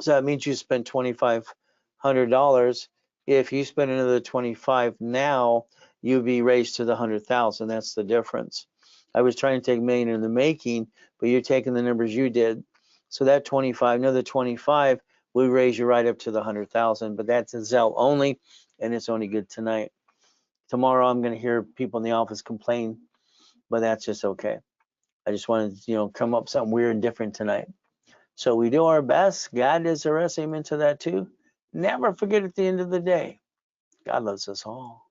So that means you spent $2,500. If you spend another 25 now, you'd be raised to the 100,000. That's the difference. I was trying to take million in the making, but you're taking the numbers you did. So that 25, another 25, will raise you right up to the 100,000. But that's a Zelle only, and it's only good tonight. Tomorrow, I'm going to hear people in the office complain, but that's just okay. I just wanted to, come up with something weird and different tonight. So we do our best. God is the rest. Amen to that too. Never forget at the end of the day, God loves us all.